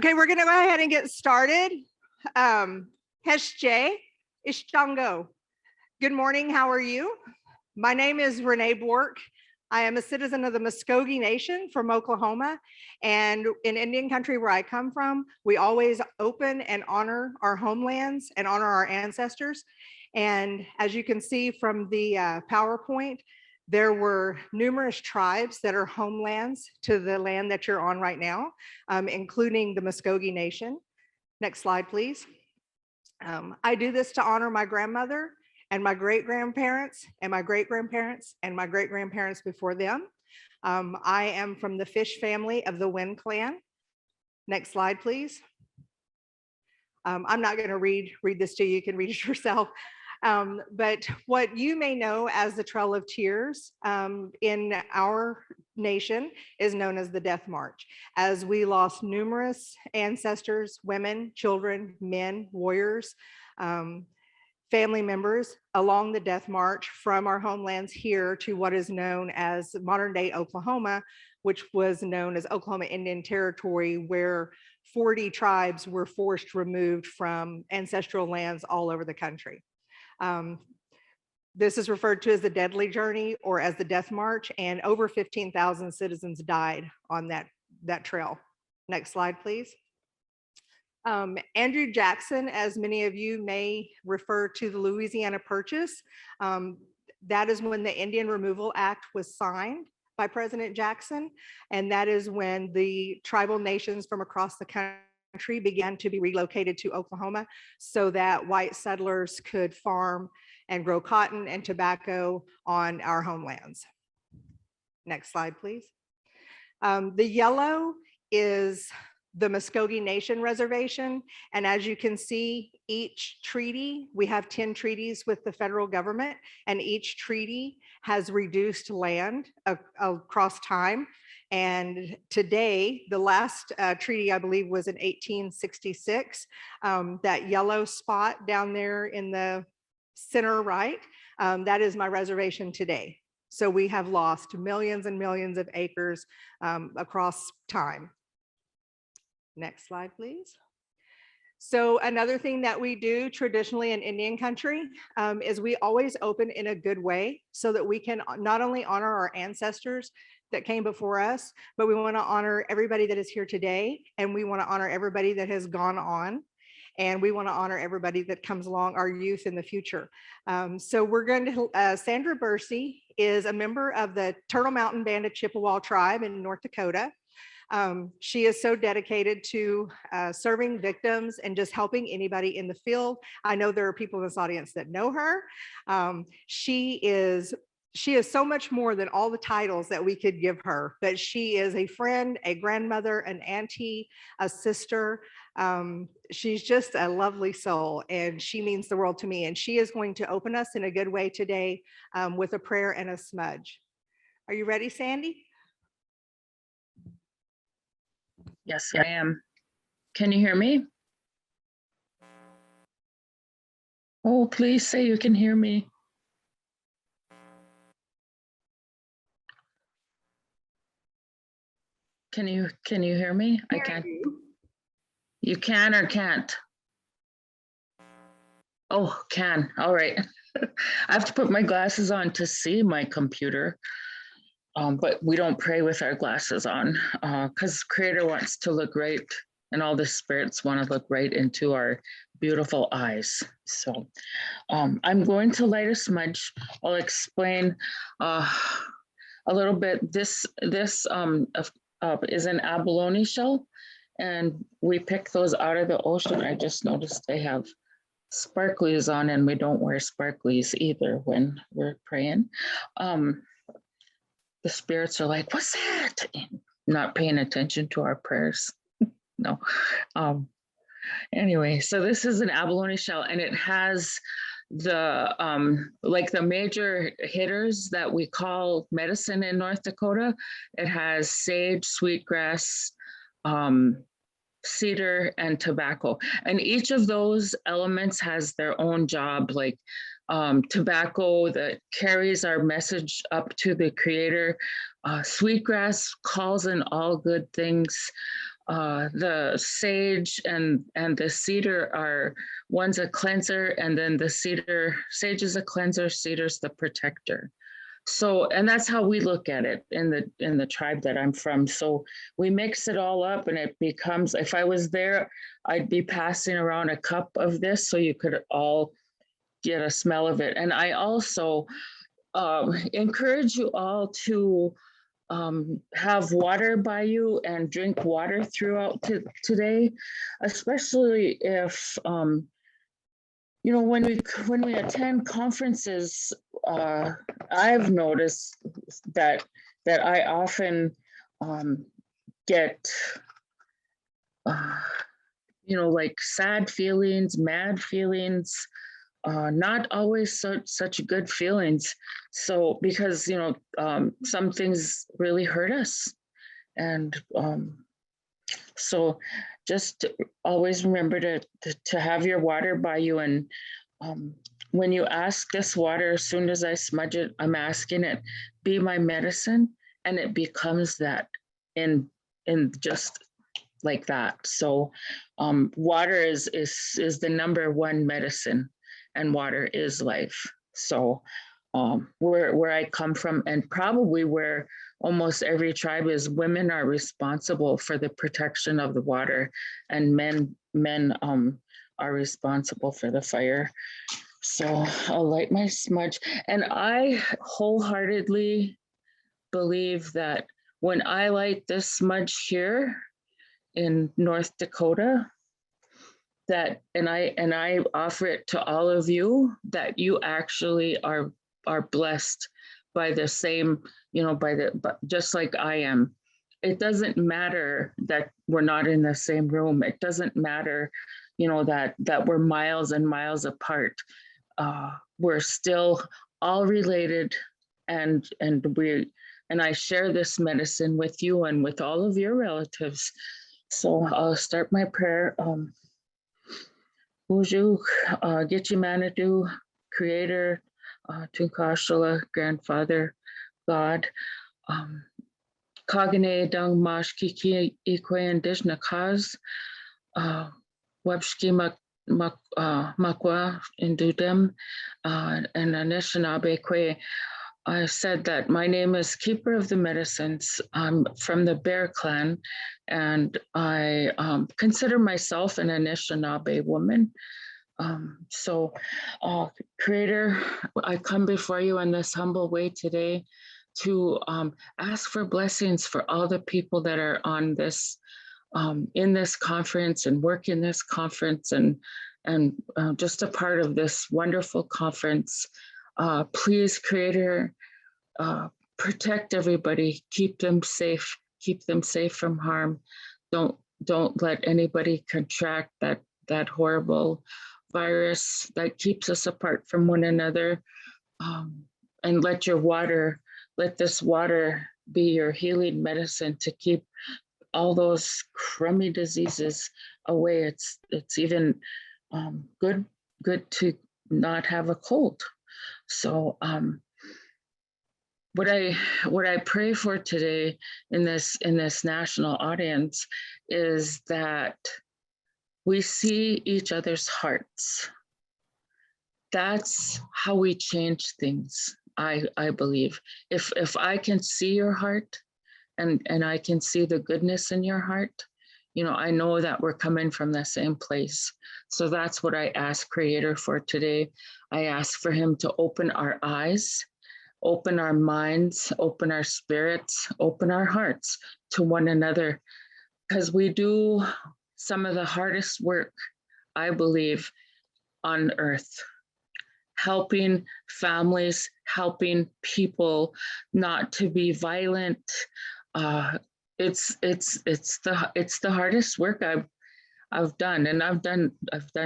Okay, we're gonna go ahead and get started. Heshje Ishtango. Good morning, how are you? My name is Renee Bork. I am a citizen of the Muskogee Nation from Oklahoma. And in Indian country where I come from, we always open and honor our homelands and honor our ancestors. And as you can see from the PowerPoint, there were numerous tribes that are homelands to the land that you're on right now, including the Muskogee Nation. Next slide, please. I do this to honor my grandmother and my great-grandparents and my great-grandparents and my great-grandparents before them. I am from the Fish family of the Wind clan. Next slide, please. I'm not going to read this to you. You can read it yourself. But what you may know as the Trail of Tears in our nation is known as the Death March, as we lost numerous ancestors, women, children, men, warriors, family members along the Death March from our homelands here to what is known as modern day Oklahoma, which was known as Oklahoma Indian Territory, where 40 tribes were forced removed from ancestral lands all over the country. This is referred to as the Deadly Journey or as the Death March, and over 15,000 citizens died on that trail. Next slide, please. Andrew Jackson, as many of you may refer to the Louisiana Purchase, that is when the Indian Removal Act was signed by President Jackson, and that is when the tribal nations from across the country began to be relocated to Oklahoma so that white settlers could farm and grow cotton and tobacco on our homelands. Next slide, please. The yellow is the Muskogee Nation Reservation. And as you can see, each treaty, we have 10 treaties with the federal government, and each treaty has reduced land across time. And today, the last treaty, I believe, was in 1866. That yellow spot down there in the center right, that is my reservation today. So we have lost millions and millions of acres across time. Next slide, please. So another thing that we do traditionally in Indian country is we always open in a good way so that we can not only honor our ancestors that came before us, but we want to honor everybody that is here today, and we want to honor everybody that has gone on, and we want to honor everybody that comes along, our youth in the future. So we're going to, Sandra Bursey is a member of the Turtle Mountain Banded Chippewa tribe in North Dakota. She is so dedicated to serving victims and just helping anybody in the field. I know there are people in this audience that know her. She is so much more than all the titles that we could give her, but she is a friend, a grandmother, an auntie, a sister. She's just a lovely soul, and she means the world to me. And she is going to open us in a good way today with a prayer and a smudge. Are you ready, Sandy? Yes, I am. Can you hear me? Oh, please say you can hear me. Can you hear me? I can't. You can or can't? Oh, can. All right. I have to put my glasses on to see my computer. But we don't pray with our glasses on because Creator wants to look right, and all the spirits want to look right into our beautiful eyes. So I'm going to light a smudge. I'll explain a little bit. This is an abalone shell, and we pick those out of the ocean. I just noticed they have sparklies on, and we don't wear sparklies either when we're praying. The spirits are like, what's that? And not paying attention to our prayers. No. Anyway, so this is an abalone shell, and it has the like the major hitters that we call medicine in North Dakota. It has sage, sweetgrass, cedar, and tobacco. And each of those elements has their own job, like tobacco that carries our message up to the Creator. Sweetgrass calls in all good things. The sage and the cedar are, one's a cleanser, and then the sage is a cleanser, cedar's the protector. So, and that's how we look at it in the tribe that I'm from. So we mix it all up and it becomes, if I was there, I'd be passing around a cup of this so you could all get a smell of it. And I also encourage you all to have water by you and drink water throughout today, especially if when we attend conferences, I've noticed that I often get like sad feelings, mad feelings, not always such good feelings. So because some things really hurt us, and so just always remember to have your water by you. And when you ask this water, as soon as I smudge it, I'm asking it be my medicine, and it becomes that in just like that. So water is the number one medicine, and water is life. So where I come from, and probably where almost every tribe is, women are responsible for the protection of the water, and men are responsible for the fire. So I'll light my smudge. And I wholeheartedly believe that when I light this smudge here in North Dakota, that and I offer it to all of you, that you actually are blessed by the same, but just like I am. It doesn't matter that we're not in the same room. It doesn't matter, that we're miles and miles apart. We're still all related, and I share this medicine with you and with all of your relatives. So I'll start my prayer. Uju, Gitchimanadu, Creator, Tunkashala, Grandfather, God, Kagane Dung Mash Kiki Ikwe and Dishna Kaz, Webshki Makwa Indudem, and Anishinaabe Kwe. I said that my name is Keeper of the Medicines. I'm from the Bear Clan, and I consider myself an Anishinaabe woman. So, Creator, I come before you in this humble way today to ask for blessings for all the people that are on this, in this conference and work in this conference, and just a part of this wonderful conference. Please, Creator, protect everybody, keep them safe from harm. Don't let anybody contract that horrible virus that keeps us apart from one another. And let this water be your healing medicine to keep all those crummy diseases away. It's even good to not have a cold. So what I pray for today in this national audience is that we see each other's hearts. That's how we change things, I believe. If I can see your heart, and I can see the goodness in your heart, I know that we're coming from the same place. So that's what I ask Creator for today. I ask for him to open our eyes, open our minds, open our spirits, open our hearts to one another, because we do some of the hardest work, I believe, on earth. Helping families, helping people not to be violent. It's the hardest work I've done, and I've done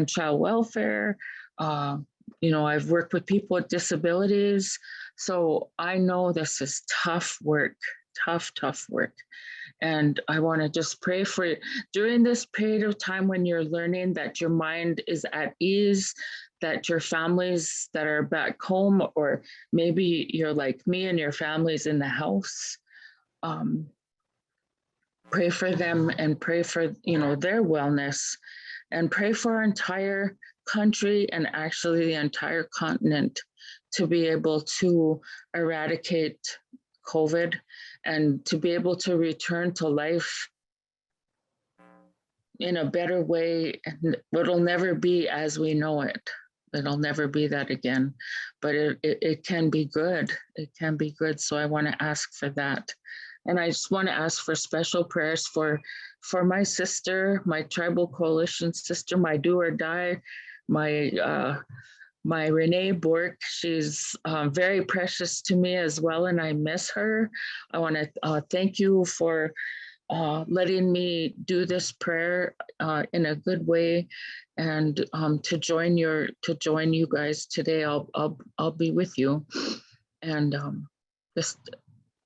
child welfare. I've worked with people with disabilities, so I know this is tough work, tough work. And I want to just pray for it during this period of time when you're learning, that your mind is at ease, that your families that are back home, or maybe you're like me and your family's in the house, pray for them and pray for, their wellness, and pray for our entire country and actually the entire continent to be able to eradicate COVID and to be able to return to life in a better way. And it'll never be as we know it. It'll never be that again, but it can be good. It can be good. So I want to ask for that. And I just want to ask for special prayers for my sister, my tribal coalition sister, my do or die, my Renee Bork. She's very precious to me as well, and I miss her. I want to thank you for letting me do this prayer in a good way, and to join you guys today. I'll be with you, and just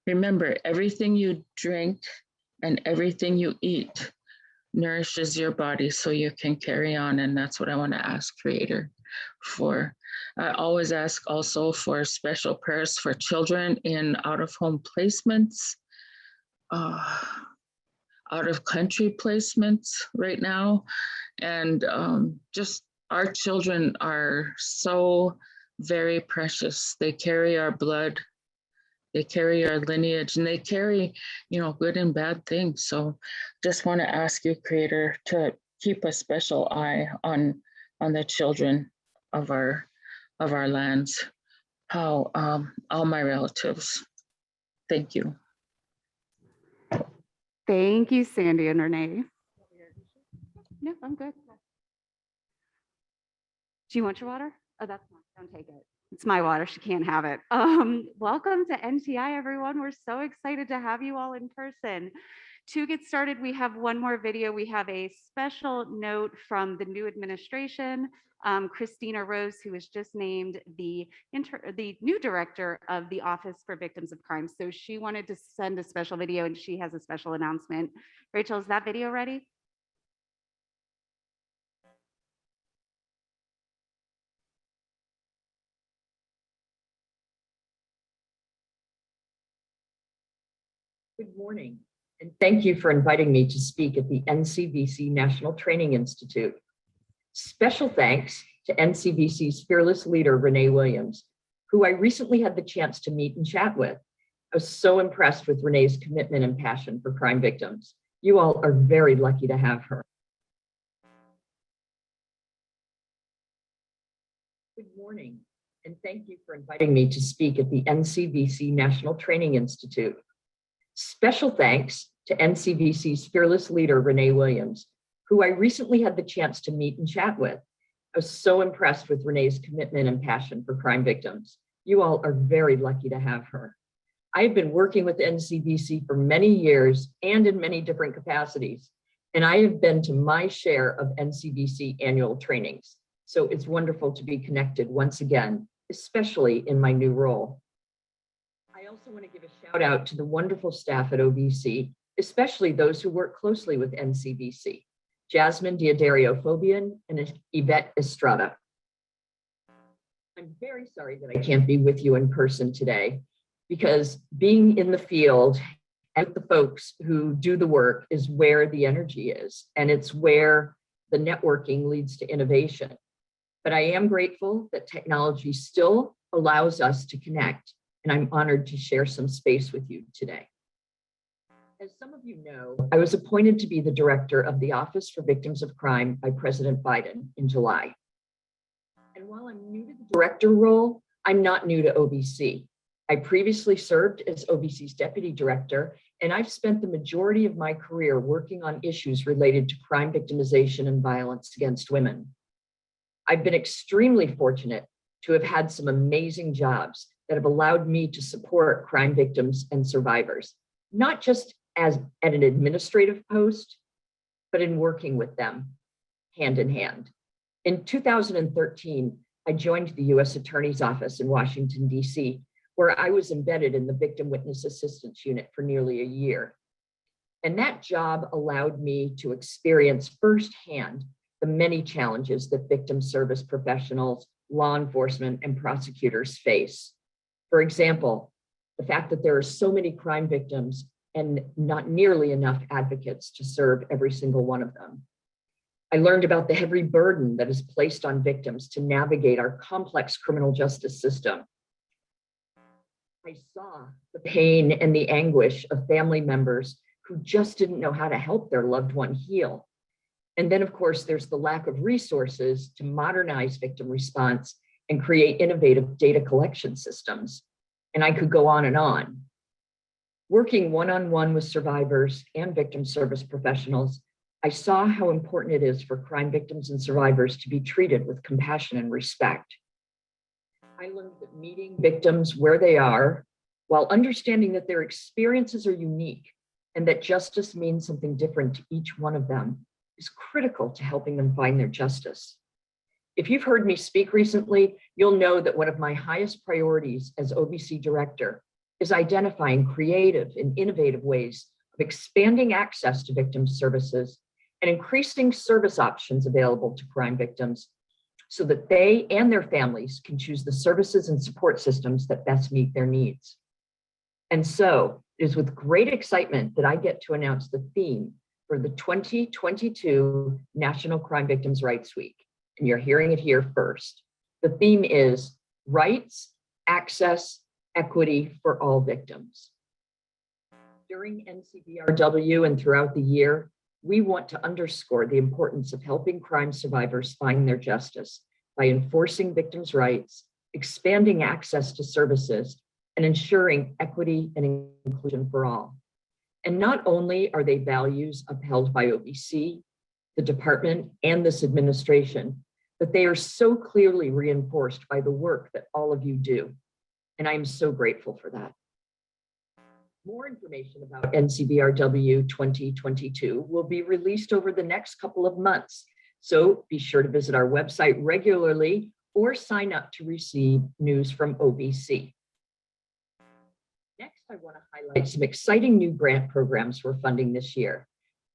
remember, everything you drink and everything you eat nourishes your body so you can carry on, and that's what I want to ask Creator for. I always ask also for special prayers for children in out-of-home placements, out-of-country placements right now. And just our children are so very precious. They carry our blood, they carry our lineage, and they carry, good and bad things. So just want to ask you, Creator, to keep a special eye on the children of our lands, how all my relatives. Thank you. Thank you, Sandy and Renee. No, I'm good. Do you want your water? Oh, that's mine. Don't take it. It's my water. She can't have it. Welcome to NTI, everyone. We're so excited to have you all in person. To get started, we have one more video. We have a special note from the new administration, Christina Rose, who was just named the new director of the Office for Victims of Crime. So she wanted to send a special video, and she has a special announcement. Rachel, is that video ready? Good morning, and thank you for inviting me to speak at the NCVC National Training Institute. Special thanks to NCVC's fearless leader, Renee Williams, who I recently had the chance to meet and chat with. I was so impressed with Renee's commitment and passion for crime victims. You all are very lucky to have her. Good morning, and thank you for inviting me to speak at the NCVC National Training Institute. Special thanks to NCVC's fearless leader, Renee Williams, who I recently had the chance to meet and chat with. I was so impressed with Renee's commitment and passion for crime victims. You all are very lucky to have her. I have been working with NCVC for many years and in many different capacities, and I have been to my share of NCVC annual trainings. So it's wonderful to be connected once again, especially in my new role. I also want to give a shout out to the wonderful staff at OVC, especially those who work closely with NCVC, Jasmine Diodario-Fobian and Yvette Estrada. I'm very sorry that I can't be with you in person today, because being in the field and with the folks who do the work is where the energy is, and it's where the networking leads to innovation. But I am grateful that technology still allows us to connect, and I'm honored to share some space with you today. As some of you know, I was appointed to be the director of the Office for Victims of Crime by President Biden in July. And while I'm new to the director role, I'm not new to OVC. I previously served as OVC's deputy director, and I've spent the majority of my career working on issues related to crime victimization and violence against women. I've been extremely fortunate to have had some amazing jobs that have allowed me to support crime victims and survivors, not just as at an administrative post, but in working with them hand in hand. In 2013, I joined the U.S. Attorney's Office in Washington, D.C., where I was embedded in the Victim Witness Assistance Unit for nearly a year. And that job allowed me to experience firsthand the many challenges that victim service professionals, law enforcement, and prosecutors face. For example, the fact that there are so many crime victims and not nearly enough advocates to serve every single one of them. I learned about the heavy burden that is placed on victims to navigate our complex criminal justice system. I saw the pain and the anguish of family members who just didn't know how to help their loved one heal. And then, of course, there's the lack of resources to modernize victim response and create innovative data collection systems. And I could go on and on. Working one-on-one with survivors and victim service professionals, I saw how important it is for crime victims and survivors to be treated with compassion and respect. I learned that meeting victims where they are, while understanding that their experiences are unique and that justice means something different to each one of them, is critical to helping them find their justice. If you've heard me speak recently, you'll know that one of my highest priorities as OVC director is identifying creative and innovative ways of expanding access to victim services and increasing service options available to crime victims so that they and their families can choose the services and support systems that best meet their needs. And so it is with great excitement that I get to announce the theme for the 2022 National Crime Victims' Rights Week. And you're hearing it here first. The theme is rights, access, equity for all victims. During NCBRW and throughout the year, we want to underscore the importance of helping crime survivors find their justice by enforcing victims' rights, expanding access to services, and ensuring equity and inclusion for all. And not only are they values upheld by OVC, the department, and this administration, but they are so clearly reinforced by the work that all of you do. And I'm so grateful for that. More information about NCBRW 2022 will be released over the next couple of months. So be sure to visit our website regularly or sign up to receive news from OVC. Next, I want to highlight some exciting new grant programs we're funding this year.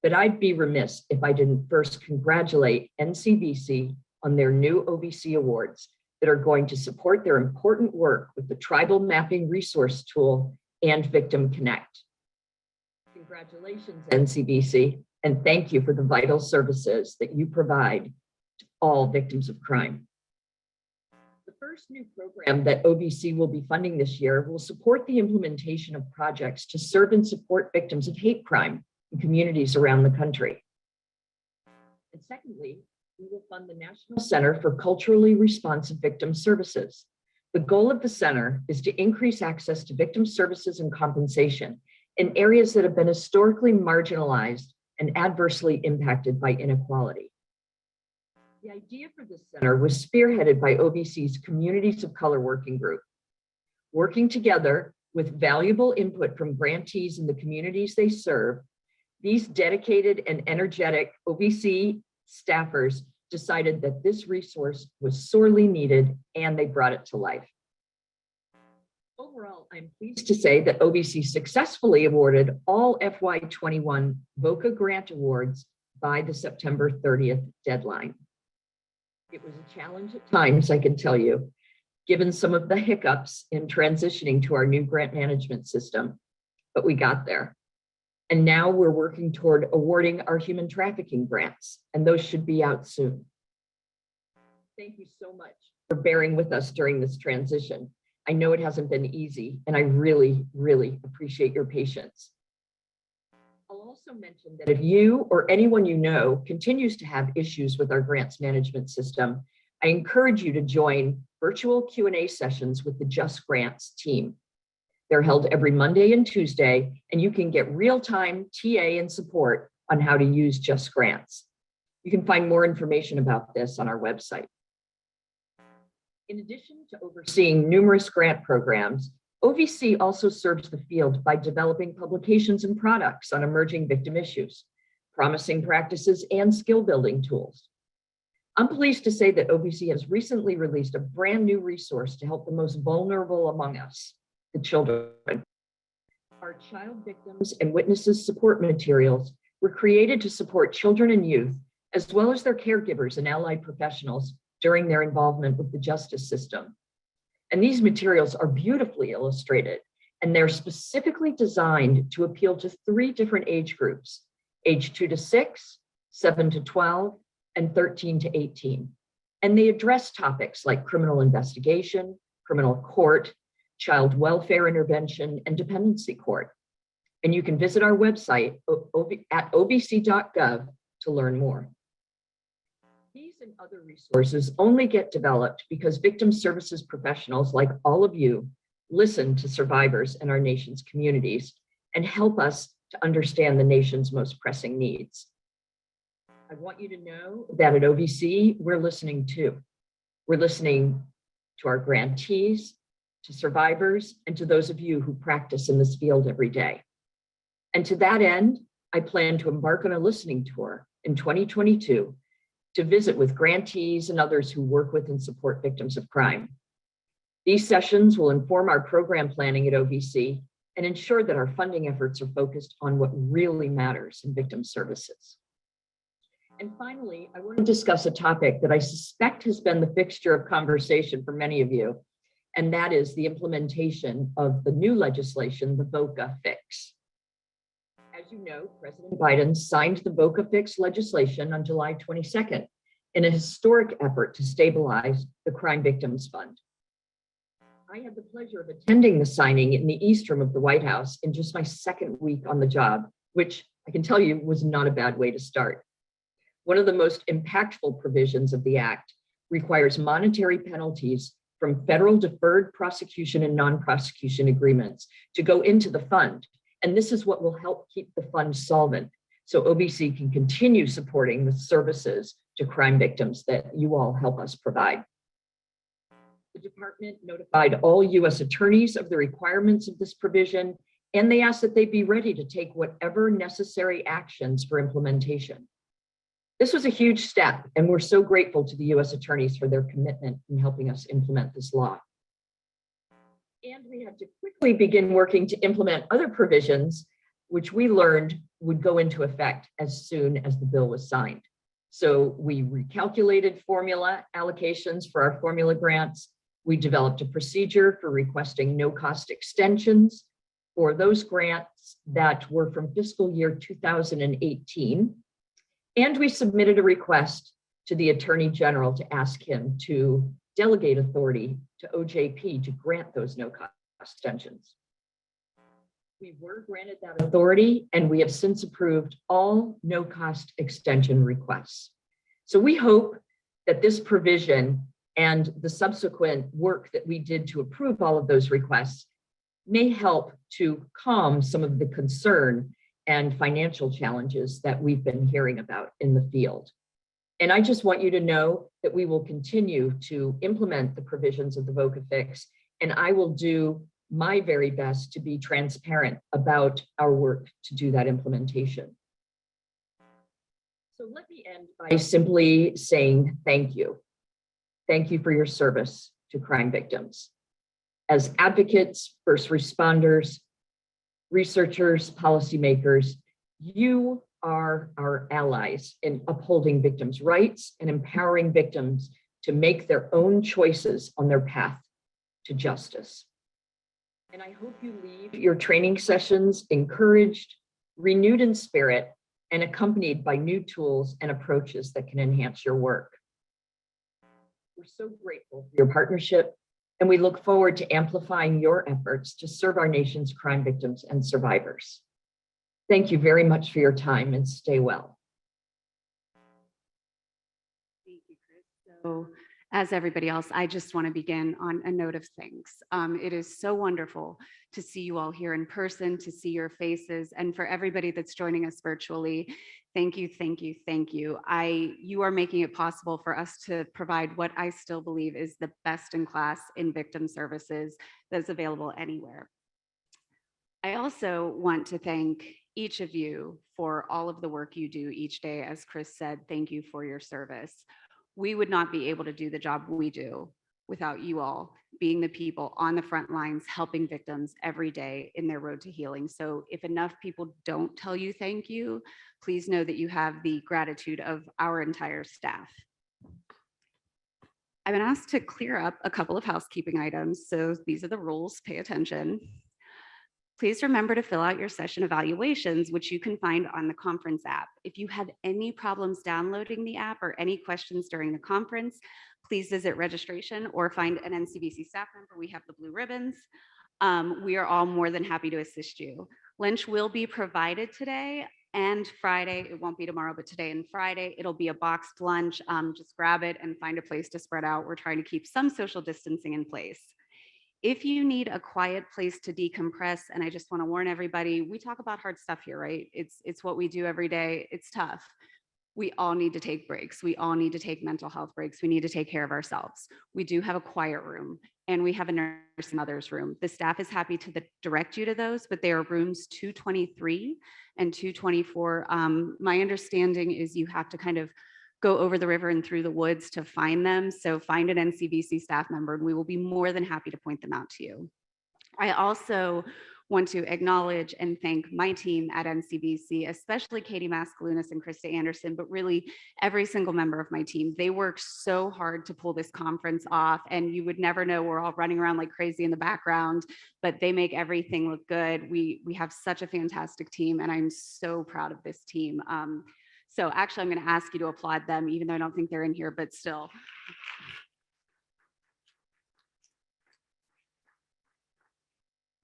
But I'd be remiss if I didn't first congratulate NCVC on their new OVC awards that are going to support their important work with the Tribal Mapping Resource Tool and Victim Connect. Congratulations, NCVC, and thank you for the vital services that you provide to all victims of crime. The first new program that OVC will be funding this year will support the implementation of projects to serve and support victims of hate crime in communities around the country. And secondly, we will fund the National Center for Culturally Responsive Victim Services. The goal of the center is to increase access to victim services and compensation in areas that have been historically marginalized and adversely impacted by inequality. The idea for this center was spearheaded by OVC's Communities of Color Working Group. Working together with valuable input from grantees in the communities they serve, these dedicated and energetic OVC staffers decided that this resource was sorely needed and they brought it to life. Overall, I'm pleased to say that OVC successfully awarded all FY21 VOCA grant awards by the September 30th deadline. It was a challenge at times, I can tell you, given some of the hiccups in transitioning to our new grant management system, but we got there. And now we're working toward awarding our human trafficking grants, and those should be out soon. Thank you so much for bearing with us during this transition. I know it hasn't been easy, and I really, really appreciate your patience. I'll also mention that if you or anyone you know continues to have issues with our grants management system, I encourage you to join virtual Q&A sessions with the Just Grants team. They're held every Monday and Tuesday, and you can get real-time TA and support on how to use Just Grants. You can find more information about this on our website. In addition to overseeing numerous grant programs, OVC also serves the field by developing publications and products on emerging victim issues, promising practices, and skill-building tools. I'm pleased to say that OVC has recently released a brand new resource to help the most vulnerable among us, the children. Our child victims and witnesses support materials were created to support children and youth, as well as their caregivers and allied professionals during their involvement with the justice system. And these materials are beautifully illustrated and they're specifically designed to appeal to 3 different age groups: age 2 to 6, 7 to 12, and 13 to 18. And they address topics like criminal investigation, criminal court, child welfare intervention, and dependency court. And you can visit our website at obc.gov to learn more. These and other resources only get developed because victim services professionals like all of you listen to survivors in our nation's communities and help us to understand the nation's most pressing needs. I want you to know that at OVC, we're listening too. We're listening to our grantees, to survivors, and to those of you who practice in this field every day. And to that end, I plan to embark on a listening tour in 2022 to visit with grantees and others who work with and support victims of crime. These sessions will inform our program planning at OVC and ensure that our funding efforts are focused on what really matters in victim services. And finally, I want to discuss a topic that I suspect has been the fixture of conversation for many of you, and that is the implementation of the new legislation, the VOCA fix. As you know, President Biden signed the VOCA fix legislation on July 22nd in a historic effort to stabilize the Crime Victims Fund. I had the pleasure of attending the signing in the East Room of the White House in just my 2nd week on the job, which I can tell you was not a bad way to start. One of the most impactful provisions of the Act requires monetary penalties from federal deferred prosecution and non-prosecution agreements to go into the fund. And this is what will help keep the fund solvent so OVC can continue supporting the services to crime victims that you all help us provide. The department notified all U.S. attorneys of the requirements of this provision, and they asked that they be ready to take whatever necessary actions for implementation. This was a huge step, and we're so grateful to the U.S. attorneys for their commitment in helping us implement this law. And we had to quickly begin working to implement other provisions, which we learned would go into effect as soon as the bill was signed. So we recalculated formula allocations for our formula grants. We developed a procedure for requesting no-cost extensions for those grants that were from fiscal year 2018. And we submitted a request to the Attorney General to ask him to delegate authority to OJP to grant those no-cost extensions. We were granted that authority, and we have since approved all no-cost extension requests. So we hope that this provision and the subsequent work that we did to approve all of those requests may help to calm some of the concern and financial challenges that we've been hearing about in the field. And I just want you to know that we will continue to implement the provisions of the VOCA fix, and I will do my very best to be transparent about our work to do that implementation. So let me end by simply saying thank you. Thank you for your service to crime victims. As advocates, first responders, researchers, policymakers, you are our allies in upholding victims' rights and empowering victims to make their own choices on their path to justice. And I hope you leave your training sessions encouraged, renewed in spirit, and accompanied by new tools and approaches that can enhance your work. We're so grateful for your partnership, and we look forward to amplifying your efforts to serve our nation's crime victims and survivors. Thank you very much for your time, and stay well. Thank you, Chris. So, as everybody else, I just want to begin on a note of thanks. It is so wonderful to see you all here in person, to see your faces, and for everybody that's joining us virtually. Thank you, thank you, thank you. You are making it possible for us to provide what I still believe is the best in class in victim services that's available anywhere. I also want to thank each of you for all of the work you do each day. As Chris said, thank you for your service. We would not be able to do the job we do without you all being the people on the front lines helping victims every day in their road to healing. So if enough people don't tell you thank you, please know that you have the gratitude of our entire staff. I've been asked to clear up a couple of housekeeping items, so these are the rules, pay attention. Please remember to fill out your session evaluations, which you can find on the conference app. If you have any problems downloading the app or any questions during the conference, please visit registration or find an NCBC staff member. We have the blue ribbons. We are all more than happy to assist you. Lunch will be provided today and Friday. It won't be tomorrow, but today and Friday, it'll be a boxed lunch. Just grab it and find a place to spread out. We're trying to keep some social distancing in place. If you need a quiet place to decompress, and I just want to warn everybody, we talk about hard stuff here, right? It's what we do every day. It's tough. We all need to take breaks. We all need to take mental health breaks. We need to take care of ourselves. We do have a quiet room and we have a nurse and others room. The staff is happy to direct you to those, but they are rooms 223 and 224. My understanding is you have to kind of go over the river and through the woods to find them. So find an NCBC staff member and we will be more than happy to point them out to you. I also want to acknowledge and thank my team at NCBC, especially Katie Mascalunas and Krista Anderson, but really every single member of my team. They worked so hard to pull this conference off, and you would never know we're all running around like crazy in the background, but they make everything look good. We have such a fantastic team, and I'm so proud of this team. So actually, I'm going to ask you to applaud them, even though I don't think they're in here, but still.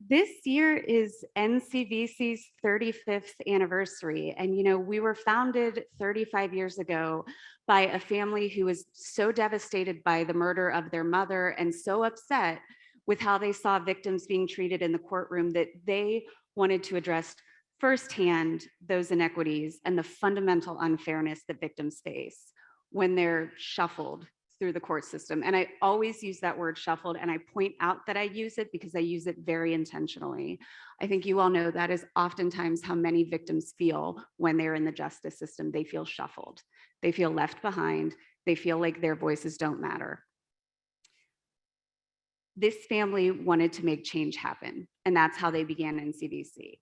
This year is NCVC's 35th anniversary. And, you know, we were founded 35 years ago by a family who was so devastated by the murder of their mother and so upset with how they saw victims being treated in the courtroom that they wanted to address firsthand those inequities and the fundamental unfairness that victims face when they're shuffled through the court system. And I always use that word shuffled, and I point out that I use it because I use it very intentionally. I think you all know that is oftentimes how many victims feel when they're in the justice system. They feel shuffled. They feel left behind. They feel like their voices don't matter. This family wanted to make change happen, and that's how they began NCVC.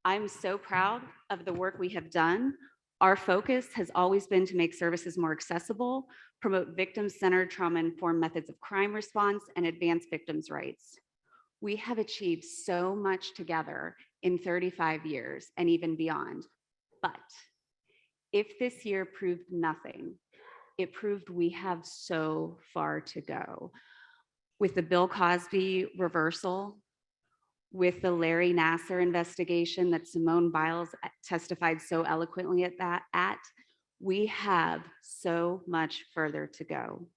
I'm so proud of the work we have done. Our focus has always been to make services more accessible, promote victim-centered trauma-informed methods of crime response, and advance victims' rights. We have achieved so much together in 35 years and even beyond. But if this year proved nothing, it proved we have so far to go. With the Bill Cosby reversal, with the Larry Nassar investigation that Simone Biles testified so eloquently at, we have so much further to go.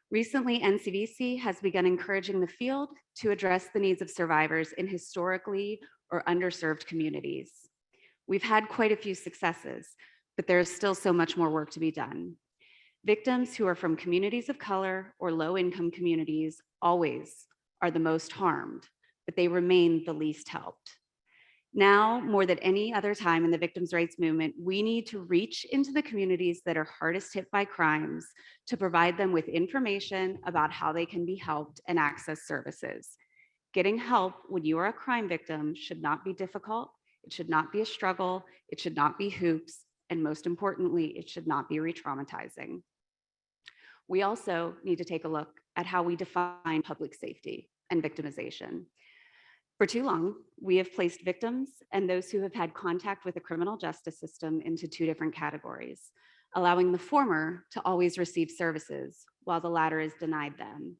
Recently, NCVC has begun encouraging the field to address the needs of survivors in historically or underserved communities. We've had quite a few successes, but there is still so much more work to be done. Victims who are from communities of color or low-income communities always are the most harmed, but they remain the least helped. Now, more than any other time in the victims' rights movement, we need to reach into the communities that are hardest hit by crimes to provide them with information about how they can be helped and access services. Getting help when you are a crime victim should not be difficult, it should not be a struggle, it should not be hoops, and most importantly, it should not be re-traumatizing. We also need to take a look at how we define public safety and victimization. For too long, we have placed victims and those who have had contact with the criminal justice system into two different categories, allowing the former to always receive services while the latter is denied them.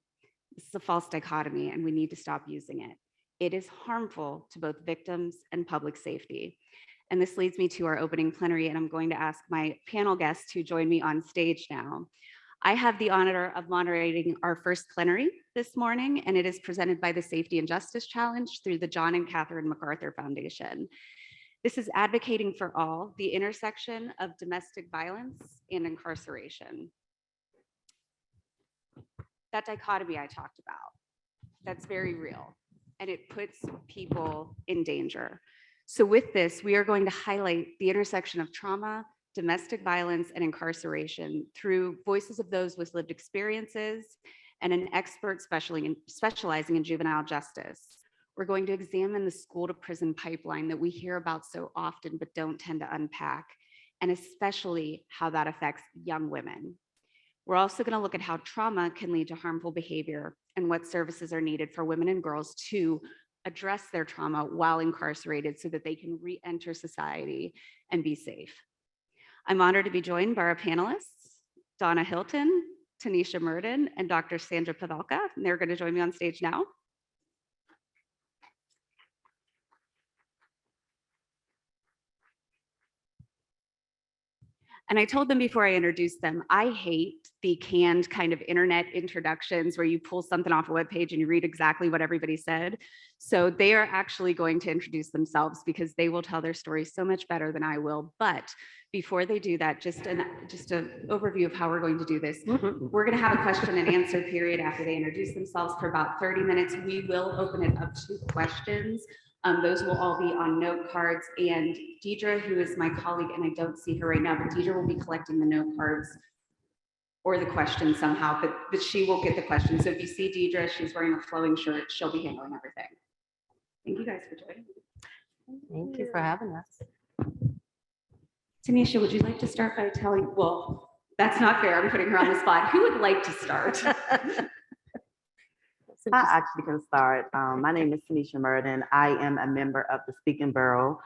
This is a false dichotomy, and we need to stop using it. It is harmful to both victims and public safety. And this leads me to our opening plenary, and I'm going to ask my panel guests to join me on stage now. I have the honor of moderating our first plenary this morning, and it is presented by the Safety and Justice Challenge through the John and Catherine MacArthur Foundation. This is advocating for all, the intersection of domestic violence and incarceration. That dichotomy I talked about, that's very real, and it puts people in danger. So with this, we are going to highlight the intersection of trauma, domestic violence, and incarceration through voices of those with lived experiences and an expert specializing in juvenile justice. We're going to examine the school to prison pipeline that we hear about so often but don't tend to unpack, and especially how that affects young women. We're also going to look at how trauma can lead to harmful behavior and what services are needed for women and girls to address their trauma while incarcerated so that they can re-enter society and be safe. I'm honored to be joined by our panelists, Donna Hilton, Tanisha Murden, and Dr. Sandra Pavelka. And they're going to join me on stage now. And I told them before I introduced them, I hate the canned kind of internet introductions where you pull something off a webpage and you read exactly what everybody said. So they are actually going to introduce themselves because they will tell their story so much better than I will. But before they do that, just an overview of how we're going to do this. We're going to have a question and answer period after they introduce themselves for about 30 minutes. We will open it up to questions. Those will all be on note cards, and Deidre, who is my colleague, and I don't see her right now, but Deidre will be collecting the note cards or the questions somehow, but she will get the questions. So if you see Deidre, she's wearing a flowing shirt, she'll be handling everything. Thank you guys for joining. Thank you for having us. Tanisha, would you like to start by telling, well, that's not fair, I'm putting her on the spot. Who would like to start? I actually can start. My name is Tanisha Murden. I am a member of the Speaking Bureau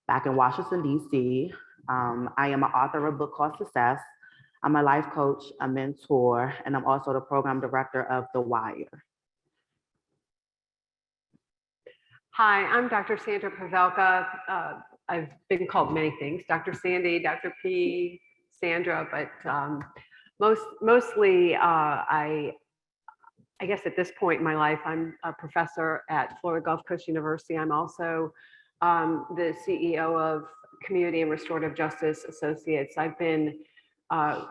back in Washington, D.C. I am an author of a book called Success. I'm a life coach, a mentor, and I'm also the program director of The Wire. Hi, I'm Dr. Sandra Pavelka. I've been called many things, Dr. Sandy, Dr. P, Sandra, but mostly I guess at this point in my life, I'm a professor at Florida Gulf Coast University. I'm also the CEO of Community and Restorative Justice Associates. I've been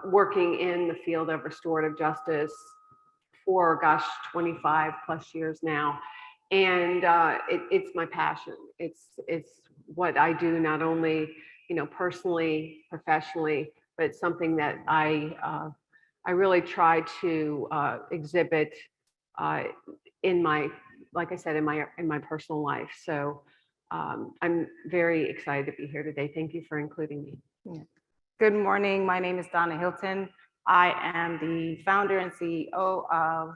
working in the field of restorative justice for, 25 plus years now. And it's my passion. It's what I do, not only, personally, professionally, but it's something that I really try to exhibit in my, like I said, in my personal life. So I'm very excited to be here today. Thank you for including me. Yeah. Good morning. My name is Donna Hilton. I am the founder and CEO of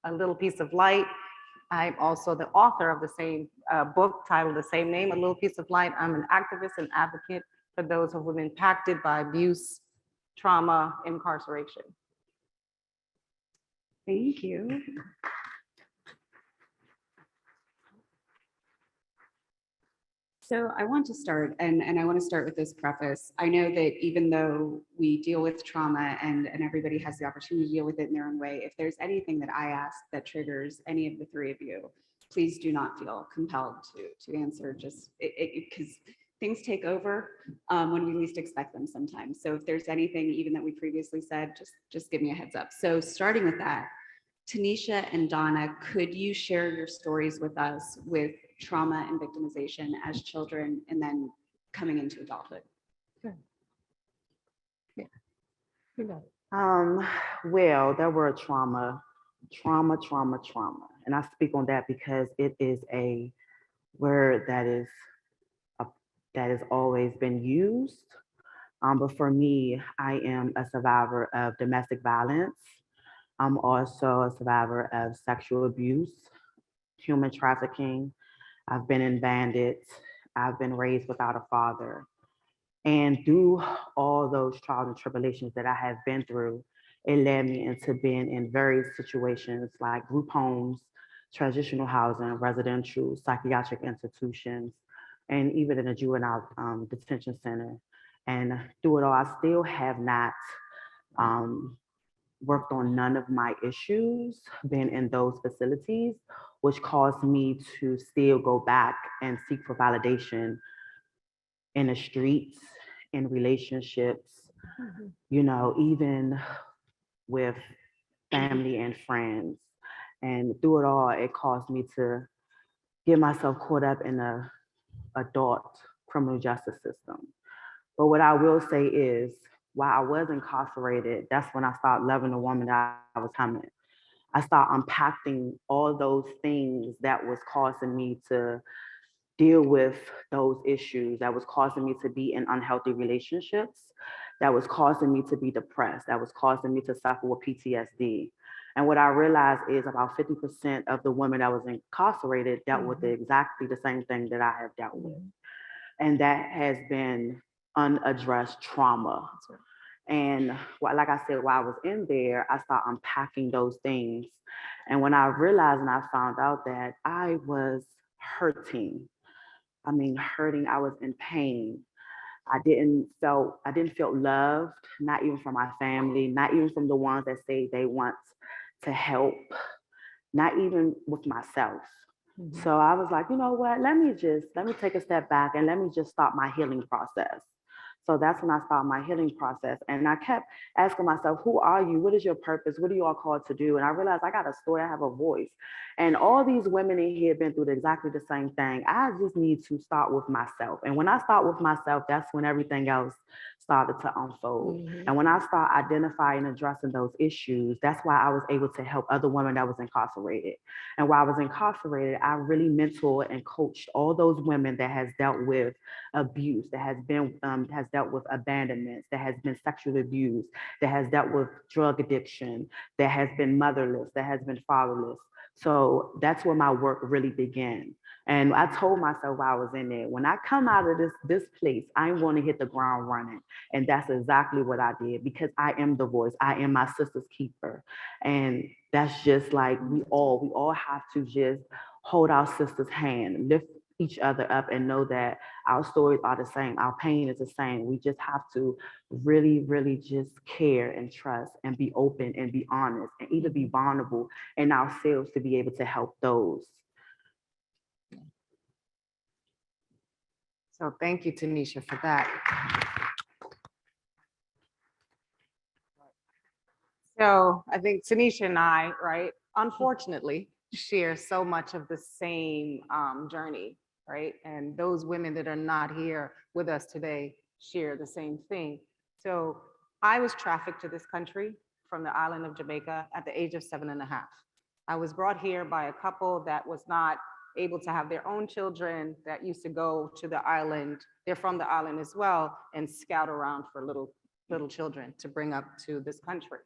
A Little Piece of Light. I'm also the author of the same book titled the same name, A Little Piece of Light. I'm an activist and advocate for those who have been impacted by abuse, trauma, incarceration. Thank you. So I want to start, and I want to start with this preface. I know that even though we deal with trauma and everybody has the opportunity to deal with it in their own way, if there's anything that I ask that triggers any of the three of you, please do not feel compelled to answer, just because things take over when we least expect them sometimes. So if there's anything even that we previously said, just give me a heads up. So starting with that, Tanisha and Donna, could you share your stories with us with trauma and victimization as children and then coming into adulthood? Good. Yeah. Well, there were trauma, and I speak on that because it is a word that has always been used. But for me, I am a survivor of domestic violence. I'm also a survivor of sexual abuse, human trafficking. I've been in bandits. I've been raised without a father. And through all those trials and tribulations that I have been through, it led me into being in various situations like group homes, transitional housing, residential, psychiatric institutions, and even in a juvenile detention center. And through it all, I still have not worked on none of my issues, been in those facilities, which caused me to still go back and seek for validation in the streets, in relationships, even with family and friends. And through it all, it caused me to get myself caught up in the adult criminal justice system. But what I will say is, while I was incarcerated, that's when I started loving the woman that I was becoming. I started unpacking all those things that was causing me to deal with those issues, that was causing me to be in unhealthy relationships, that was causing me to be depressed, that was causing me to suffer with PTSD. And what I realized is about 50% of the women that was incarcerated dealt with exactly the same thing that I have dealt with. And that has been unaddressed trauma. And like I said, while I was in there, I started unpacking those things. And when I realized and I found out that I was hurting, hurting, I was in pain. I didn't feel loved, not even from my family, not even from the ones that say they want to help, not even with myself. So I was like, you know what, let me take a step back and let me just start my healing process. So that's when I started my healing process. And I kept asking myself, who are you? What is your purpose? What are you all called to do? And I realized I got a story, I have a voice. And all these women in here have been through exactly the same thing. I just need to start with myself. And when I start with myself, that's when everything else started to unfold. And when I start identifying and addressing those issues, that's why I was able to help other women that was incarcerated. And while I was incarcerated, I really mentored and coached all those women that has dealt with abuse, that has dealt with abandonment, that has been sexually abused, that has dealt with drug addiction, that has been motherless, that has been fatherless. So that's where my work really began. And I told myself while I was in there, when I come out of this place, I'm going to hit the ground running. And that's exactly what I did, because I am the voice. I am my sister's keeper. And that's just like we all have to just hold our sister's hand, lift each other up, and know that our stories are the same. Our pain is the same. We just have to really, really just care and trust and be open and be honest and even be vulnerable in ourselves to be able to help those. So thank you, Tanisha, for that. So I think Tanisha and I, right, unfortunately, share so much of the same journey, right? And those women that are not here with us today share the same thing. So I was trafficked to this country from the island of Jamaica at the age of 7.5. I was brought here by a couple that was not able to have their own children, that used to go to the island. They're from the island as well, and scout around for little children to bring up to this country.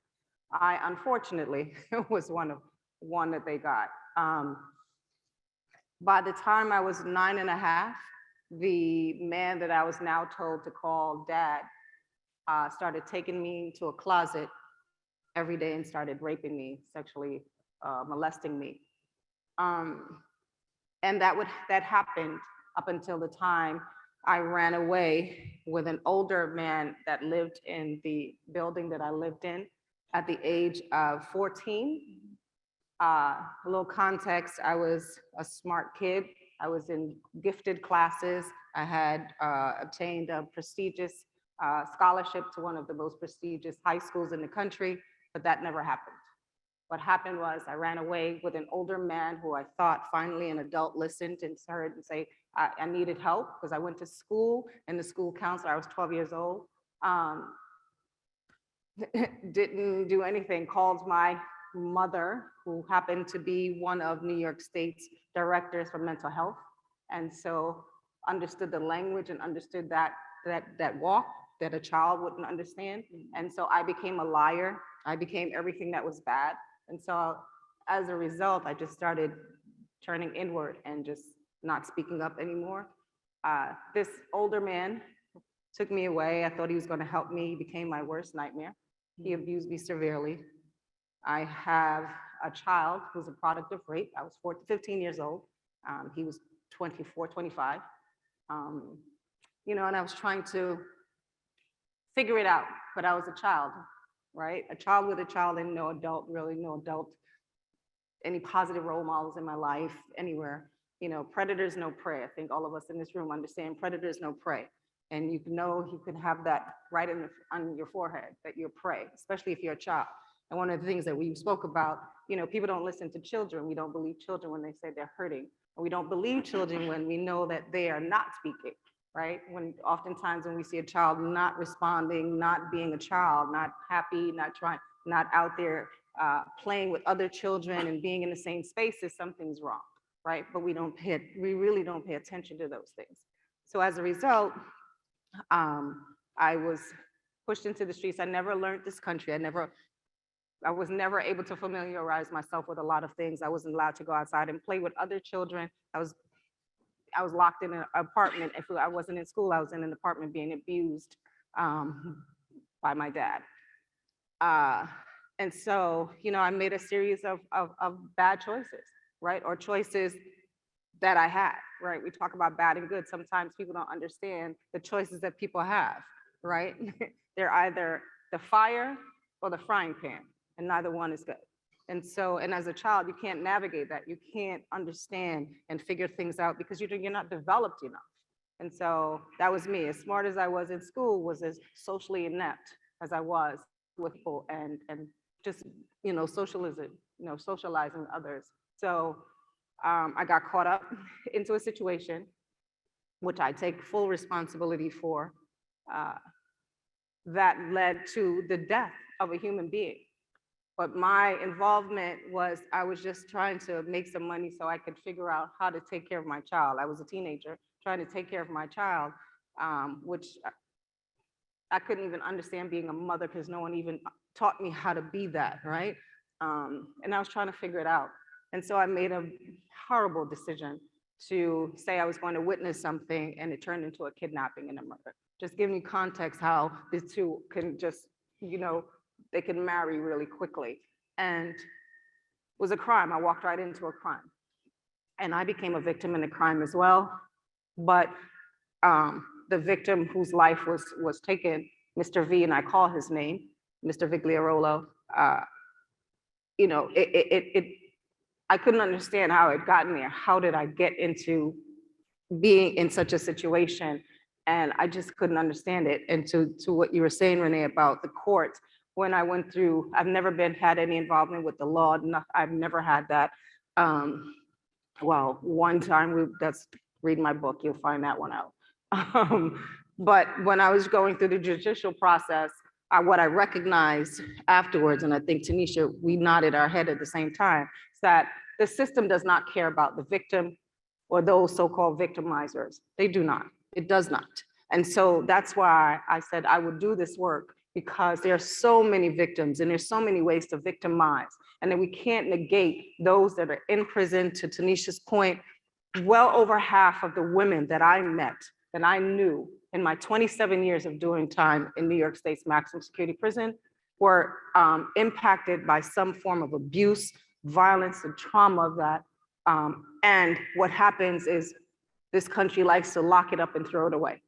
I unfortunately was one that they got. By the time I was 9.5, the man that I was now told to call dad started taking me to a closet every day and started raping me, sexually molesting me. And that happened up until the time I ran away with an older man that lived in the building that I lived in at the age of 14. A little context, I was a smart kid. I was in gifted classes. I had obtained a prestigious scholarship to one of the most prestigious high schools in the country, but that never happened. What happened was I ran away with an older man who I thought finally an adult listened and heard and say, I needed help, because I went to school and the school counselor, I was 12 years old, didn't do anything, called my mother, who happened to be one of New York State's directors for mental health. And so understood the language and understood that walk that a child wouldn't understand. And so I became a liar. I became everything that was bad. And so as a result, I just started turning inward and just not speaking up anymore. This older man took me away. I thought he was going to help me. He became my worst nightmare. He abused me severely. I have a child who's a product of rape. I was 15 years old. He was 24, 25. And I was trying to figure it out, but I was a child, right? A child with a child and no adult, any positive role models in my life, anywhere. Predators no prey. I think all of us in this room understand predators no prey. And you can have that right on your forehead, that you're prey, especially if you're a child. And one of the things that we spoke about, people don't listen to children. We don't believe children when they say they're hurting. And we don't believe children when we know that they are not speaking, right? Oftentimes when we see a child not responding, not being a child, not happy, not out there playing with other children and being in the same spaces, something's wrong, right? But we really don't pay attention to those things. So as a result, I was pushed into the streets. I never learned this country. I never I was never able to familiarize myself with a lot of things. I wasn't allowed to go outside and play with other children. I was locked in an apartment. If I wasn't in school, I was in an apartment being abused by my dad. And so, you know, I made a series of bad choices, right? Or choices that I had, right? We talk about bad and good. Sometimes people don't understand the choices that people have, right? They're either the fire or the frying pan, and neither one is good. And so, and as a child, you can't navigate that. You can't understand and figure things out because you're not developed enough. And so that was me. As smart as I was in school, was as socially inept as I was with people and just, you know, socializing others. So I got caught up into a situation which I take full responsibility for, that led to the death of a human being. But my involvement was, I was just trying to make some money so I could figure out how to take care of my child. I was a teenager trying to take care of my child, which I couldn't even understand being a mother because no one even taught me how to be that, right? And I was trying to figure it out. And so I made a horrible decision to say I was going to witness something, and it turned into a kidnapping and a murder. Just giving you context how the two can just, you know, they can marry really quickly. And it was a crime. I walked right into a crime. And I became a victim in the crime as well. But the victim whose life was taken, Mr. V, and I call his name, Mr. Vigliarolo, you know, I couldn't understand how it gotten there. How did I get into being in such a situation? And I just couldn't understand it. And to what you were saying, Renee, about the courts, when I went through, I've never had any involvement with the law. I've never had that. Well, one time, that's read my book, you'll find that one out. But when I was going through the judicial process, what I recognized afterwards, and I think Tanisha, we nodded our head at the same time, is that the system does not care about the victim or those so-called victimizers. They do not. It does not. And so that's why I said I would do this work, because there are so many victims and there's so many ways to victimize, and then we can't negate those that are in prison. To Tanisha's point, well over half of the women that I met, that I knew in my 27 years of doing time in New York State's maximum security prison, were impacted by some form of abuse, violence, and trauma of that. And what happens is this country likes to lock it up and throw it away,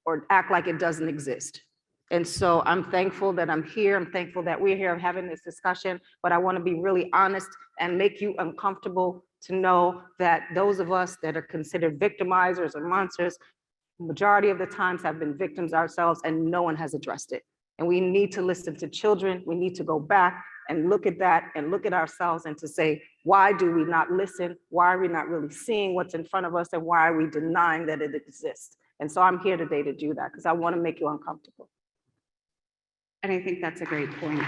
or act like it doesn't exist. And so I'm thankful that I'm here. I'm thankful that we're here having this discussion, but I want to be really honest and make you uncomfortable to know that those of us that are considered victimizers or monsters, majority of the times have been victims ourselves, and no one has addressed it. And we need to listen to children. We need to go back and look at that and look at ourselves and to say, why do we not listen? Why are we not really seeing what's in front of us? And why are we denying that it exists? And so I'm here today to do that because I want to make you uncomfortable. And I think that's a great point.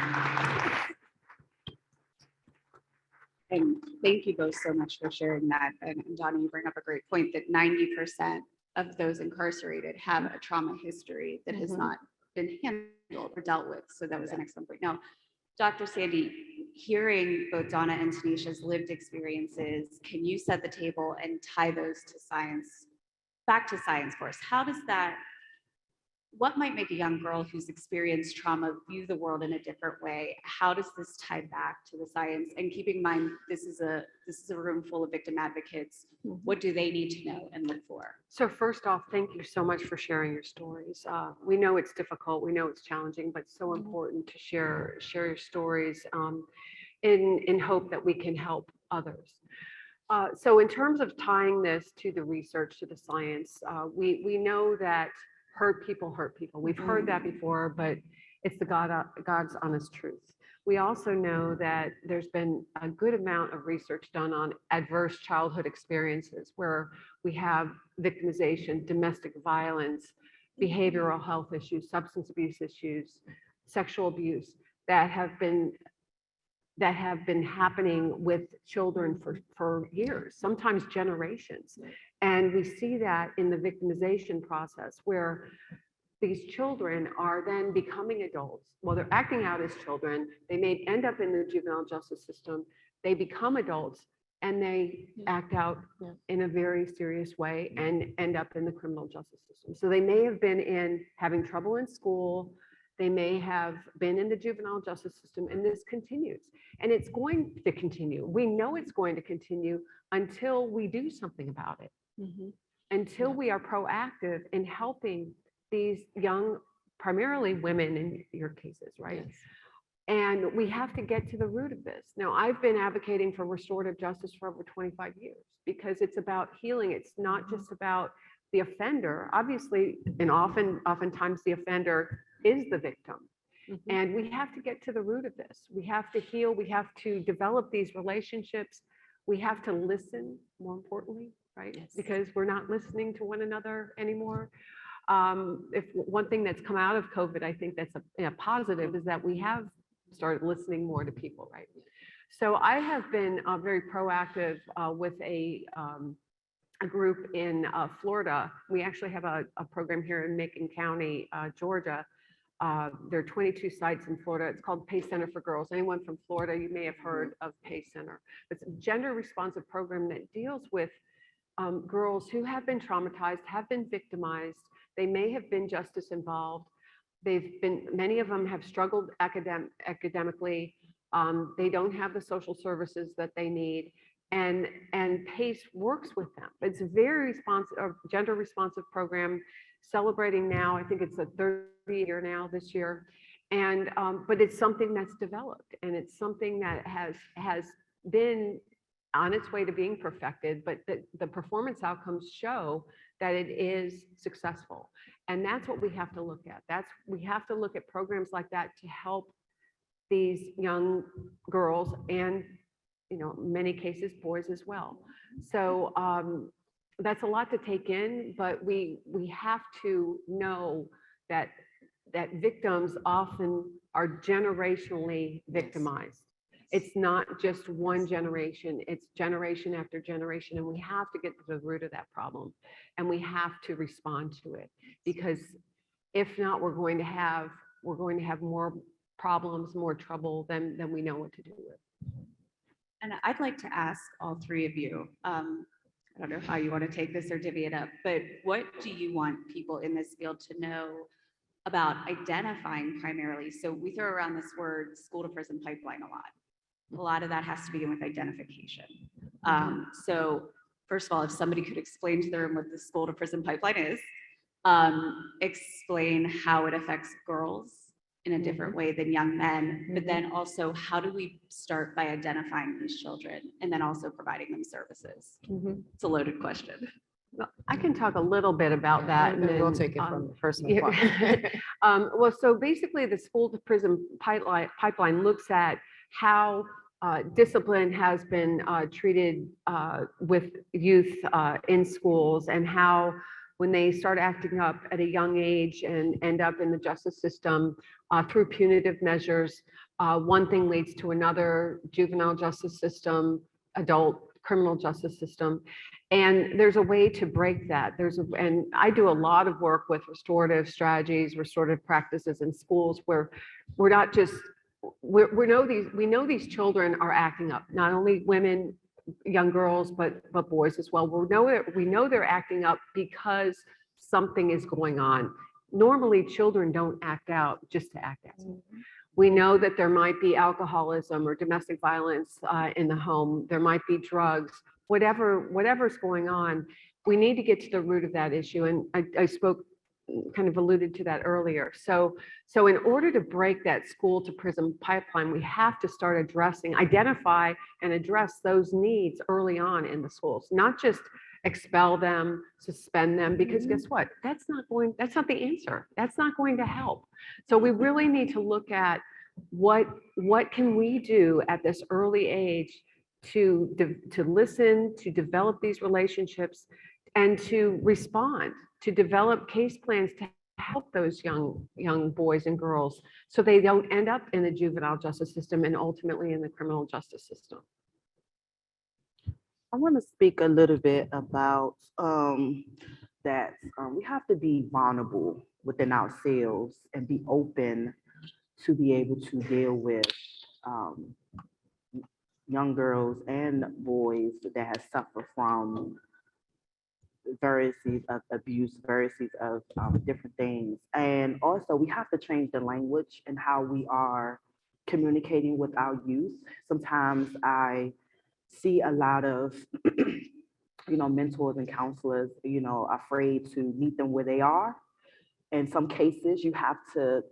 And thank you both so much for sharing that. And Donna, you bring up a great point that 90% of those incarcerated have a trauma history that has not been handled or dealt with. So that was an excellent point. Now, Dr. Sandy, hearing both Donna and Tanisha's lived experiences, can you set the table and tie those to science, back to science for us? How does that, what might make a young girl who's experienced trauma view the world in a different way? How does this tie back to the science? And keeping in mind, this is a room full of victim advocates. What do they need to know and look for? So first off, thank you so much for sharing your stories. We know it's difficult, we know it's challenging, but so important to share your stories in hope that we can help others. So in terms of tying this to the research, to the science, we know that hurt people hurt people. We've heard that before, but it's the God's honest truth. We also know that there's been a good amount of research done on adverse childhood experiences where we have victimization, domestic violence, behavioral health issues, substance abuse issues, sexual abuse that have been happening with children for years, sometimes generations. And we see that in the victimization process where these children are then becoming adults. Well, they're acting out as children. They may end up in the juvenile justice system. They become adults and they act out in a very serious way and end up in the criminal justice system. So they may have been having trouble in school. They may have been in the juvenile justice system, and this continues. And it's going to continue. We know it's going to continue until we do something about it. Until we are proactive in helping these young, primarily women in your cases, right? Yes. And we have to get to the root of this. Now, I've been advocating for restorative justice for over 25 years because it's about healing. It's not just about the offender, obviously, and oftentimes the offender is the victim. And we have to get to the root of this. We have to heal. We have to develop these relationships. We have to listen, more importantly, right? Yes. Because we're not listening to one another anymore. If one thing that's come out of COVID, I think that's a positive, is that we have started listening more to people, right? So I have been very proactive with a group in Florida. We actually have a program here in Macon County, Georgia. There are 22 sites in Florida. It's called Pace Center for Girls. Anyone from Florida, you may have heard of Pace Center. It's a gender responsive program that deals with girls who have been traumatized, have been victimized. They may have been justice involved. Many of them have struggled academically. They don't have the social services that they need. And PACE works with them. It's a very gender responsive program, celebrating now. I think it's a 30th year now this year. And but it's something that's developed, and it's something that has been on its way to being perfected, but the performance outcomes show that it is successful. And that's what we have to look at. We have to look at programs like that to help these young girls and, many cases, boys as well. So that's a lot to take in, but we have to know that victims often are generationally victimized. It's not just one generation, it's generation after generation, and we have to get to the root of that problem, and we have to respond to it, because if not, we're going to have more problems, more trouble than we know what to do with. And I'd like to ask all three of you, I don't know how you want to take this or divvy it up, but what do you want people in this field to know about identifying primarily? So we throw around this word school to prison pipeline a lot. A lot of that has to begin with identification. So first of all, if somebody could explain to the room what the school to prison pipeline is, explain how it affects girls in a different way than young men, but then also how do we start by identifying these children and then also providing them services? It's a loaded question. I can talk a little bit about that. And we'll then, take it from the person. well, so basically the school to prison pipeline looks at how discipline has been treated with youth in schools, and how when they start acting up at a young age and end up in the justice system through punitive measures, one thing leads to another: juvenile justice system, adult criminal justice system. And there's a way to break that. And I do a lot of work with restorative strategies, restorative practices in schools, where we're not just, we know these children are acting up, not only women, young girls, but boys as well. We know they're acting up because something is going on. Normally, children don't act out just to act out. We know that there might be alcoholism or domestic violence in the home. There might be drugs, whatever's going on. We need to get to the root of that issue. And I kind of alluded to that earlier. So in order to break that school to prison pipeline, we have to start identify and address those needs early on in the schools, not just expel them, suspend them, because guess what? That's not the answer. That's not going to help. So we really need to look at what can we do at this early age to listen, to develop these relationships, and to respond, to develop case plans to help those young boys and girls so they don't end up in the juvenile justice system and ultimately in the criminal justice system. I want to speak a little bit about that we have to be vulnerable within ourselves and be open to be able to deal with um, young girls and boys that have suffered from varieties of abuse, varieties of different things. And also, we have to change the language and how we are communicating with our youth. Sometimes I see a lot of, mentors and counselors, afraid to meet them where they are. In some cases, you have to,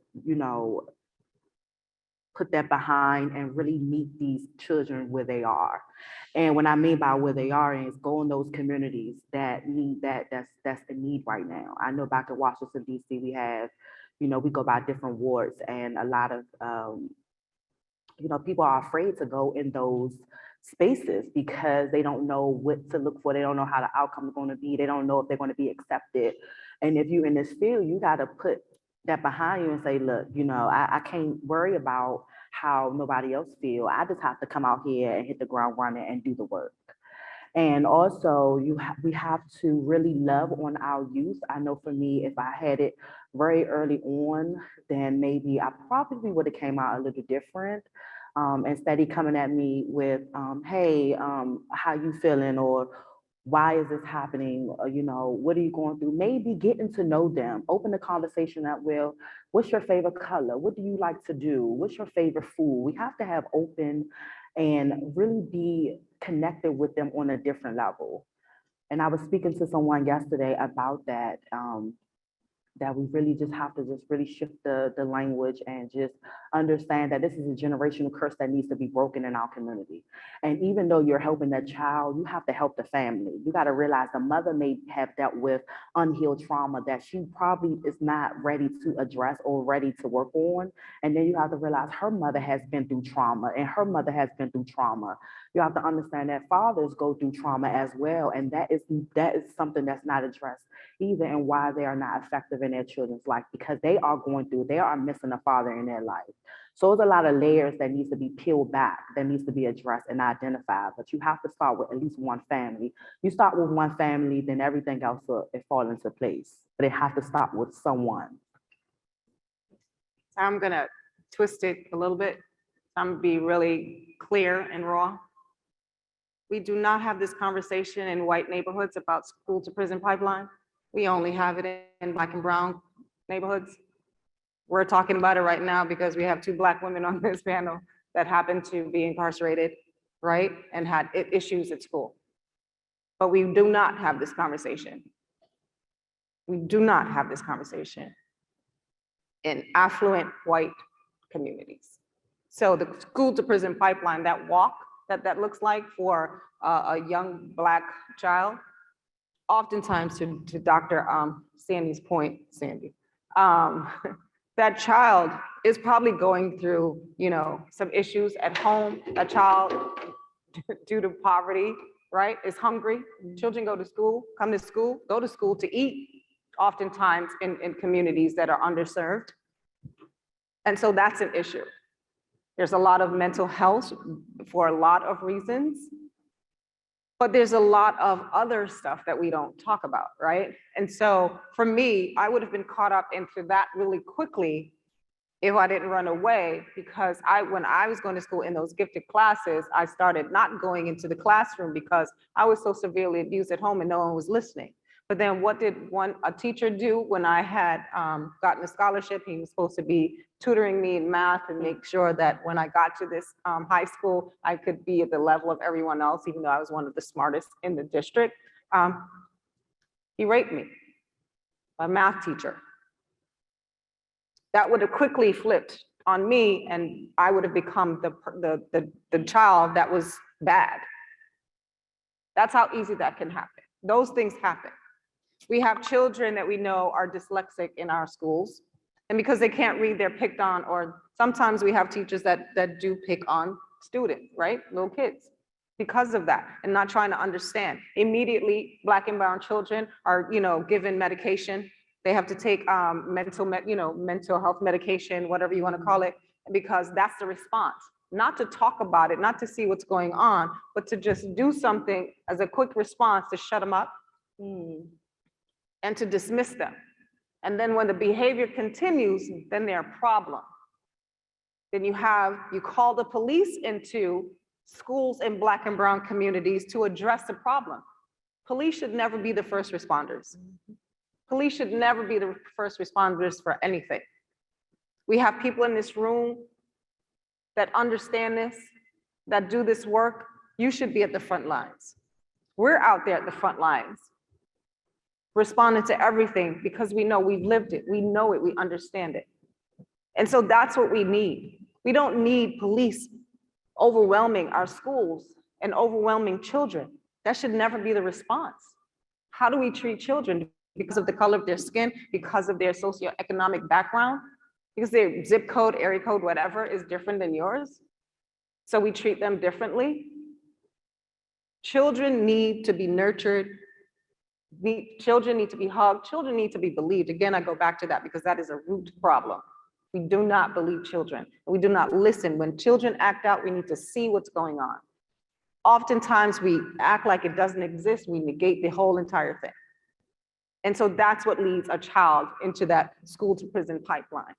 put that behind and really meet these children where they are. And what I mean by where they are is go in those communities that need that's the need right now. I know back in Washington, DC, we have, we go by different wards, and a lot of people are afraid to go in those spaces because they don't know what to look for. They don't know how the outcome is going to be. They don't know if they're going to be accepted. And if you're in this field, you got to put that behind you and say, look, I can't worry about how nobody else feel. I just have to come out here and hit the ground running and do the work. And also, we have to really love on our youth. I know for me, if I had it very early on, then maybe I probably would have came out a little different. Instead of coming at me with, hey, how you feeling? Or why is this happening? Or, what are you going through? Maybe getting to know them, open the conversation up. Well, what's your favorite color? What do you like to do? What's your favorite food? We have to have open and really be connected with them on a different level. And I was speaking to someone yesterday about that, that we really just have to just really shift the language and just understand that this is a generational curse that needs to be broken in our community. And even though you're helping that child, you have to help the family. You got to realize the mother may have dealt with unhealed trauma that she probably is not ready to address or ready to work on. And then you have to realize her mother has been through trauma and her mother has been through trauma. You have to understand that fathers go through trauma as well. And that is something that's not addressed either, and why they are not effective in their children's life, because they are missing a father in their life. So there's a lot of layers that needs to be peeled back, that needs to be addressed and identified. But you have to start with at least one family. You start with one family, then everything else will fall into place. But it has to start with someone. I'm gonna twist it a little bit. I'm gonna be really clear and raw. We do not have this conversation in white neighborhoods about school to prison pipeline. We only have it in Black and brown neighborhoods. We're talking about it right now because we have two Black women on this panel that happen to be incarcerated, right? And had issues at school. But we do not have this conversation. We do not have this conversation in affluent white communities. So the school to prison pipeline, that walk that looks like for a young Black child, oftentimes to Dr. Sandy's point, Sandy, that child is probably going through, some issues at home. A child due to poverty, right, is hungry. Children go to school, come to school, go to school to eat, oftentimes in communities that are underserved. And so that's an issue. There's a lot of mental health for a lot of reasons, but there's a lot of other stuff that we don't talk about, right? And so for me, I would have been caught up into that really quickly if I didn't run away, because when I was going to school in those gifted classes, I started not going into the classroom because I was so severely abused at home and no one was listening. But then what did a teacher do when I had gotten a scholarship? He was supposed to be tutoring me in math and make sure that when I got to this high school, I could be at the level of everyone else, even though I was one of the smartest in the district. He raped me, a math teacher. That would have quickly flipped on me, and I would have become the child that was bad. That's how easy that can happen. Those things happen. We have children that we know are dyslexic in our schools, and because they can't read, they're picked on, or sometimes we have teachers that do pick on students, right? Little kids, because of that, and not trying to understand. Immediately, Black and brown children are, given medication. They have to take mental health medication, whatever you want to call it, because that's the response. Not to talk about it, not to see what's going on, but to just do something as a quick response to shut them up and to dismiss them. And then when the behavior continues, then they're a problem. Then you call the police into schools in Black and brown communities to address the problem. Police should never be the first responders. Police should never be the first responders for anything. We have people in this room that understand this, that do this work. You should be at the front lines. We're out there at the front lines, responding to everything because we know we've lived it, we know it, we understand it. And so that's what we need. We don't need police overwhelming our schools and overwhelming children. That should never be the response. How do we treat children? Because of the color of their skin, because of their socioeconomic background, because their zip code, area code, whatever is different than yours. So we treat them differently. Children need to be nurtured. Children need to be hugged. Children need to be believed. Again, I go back to that because that is a root problem. We do not believe children. We do not listen. When children act out, we need to see what's going on. Oftentimes we act like it doesn't exist. We negate the whole entire thing. And so that's what leads a child into that school to prison pipeline.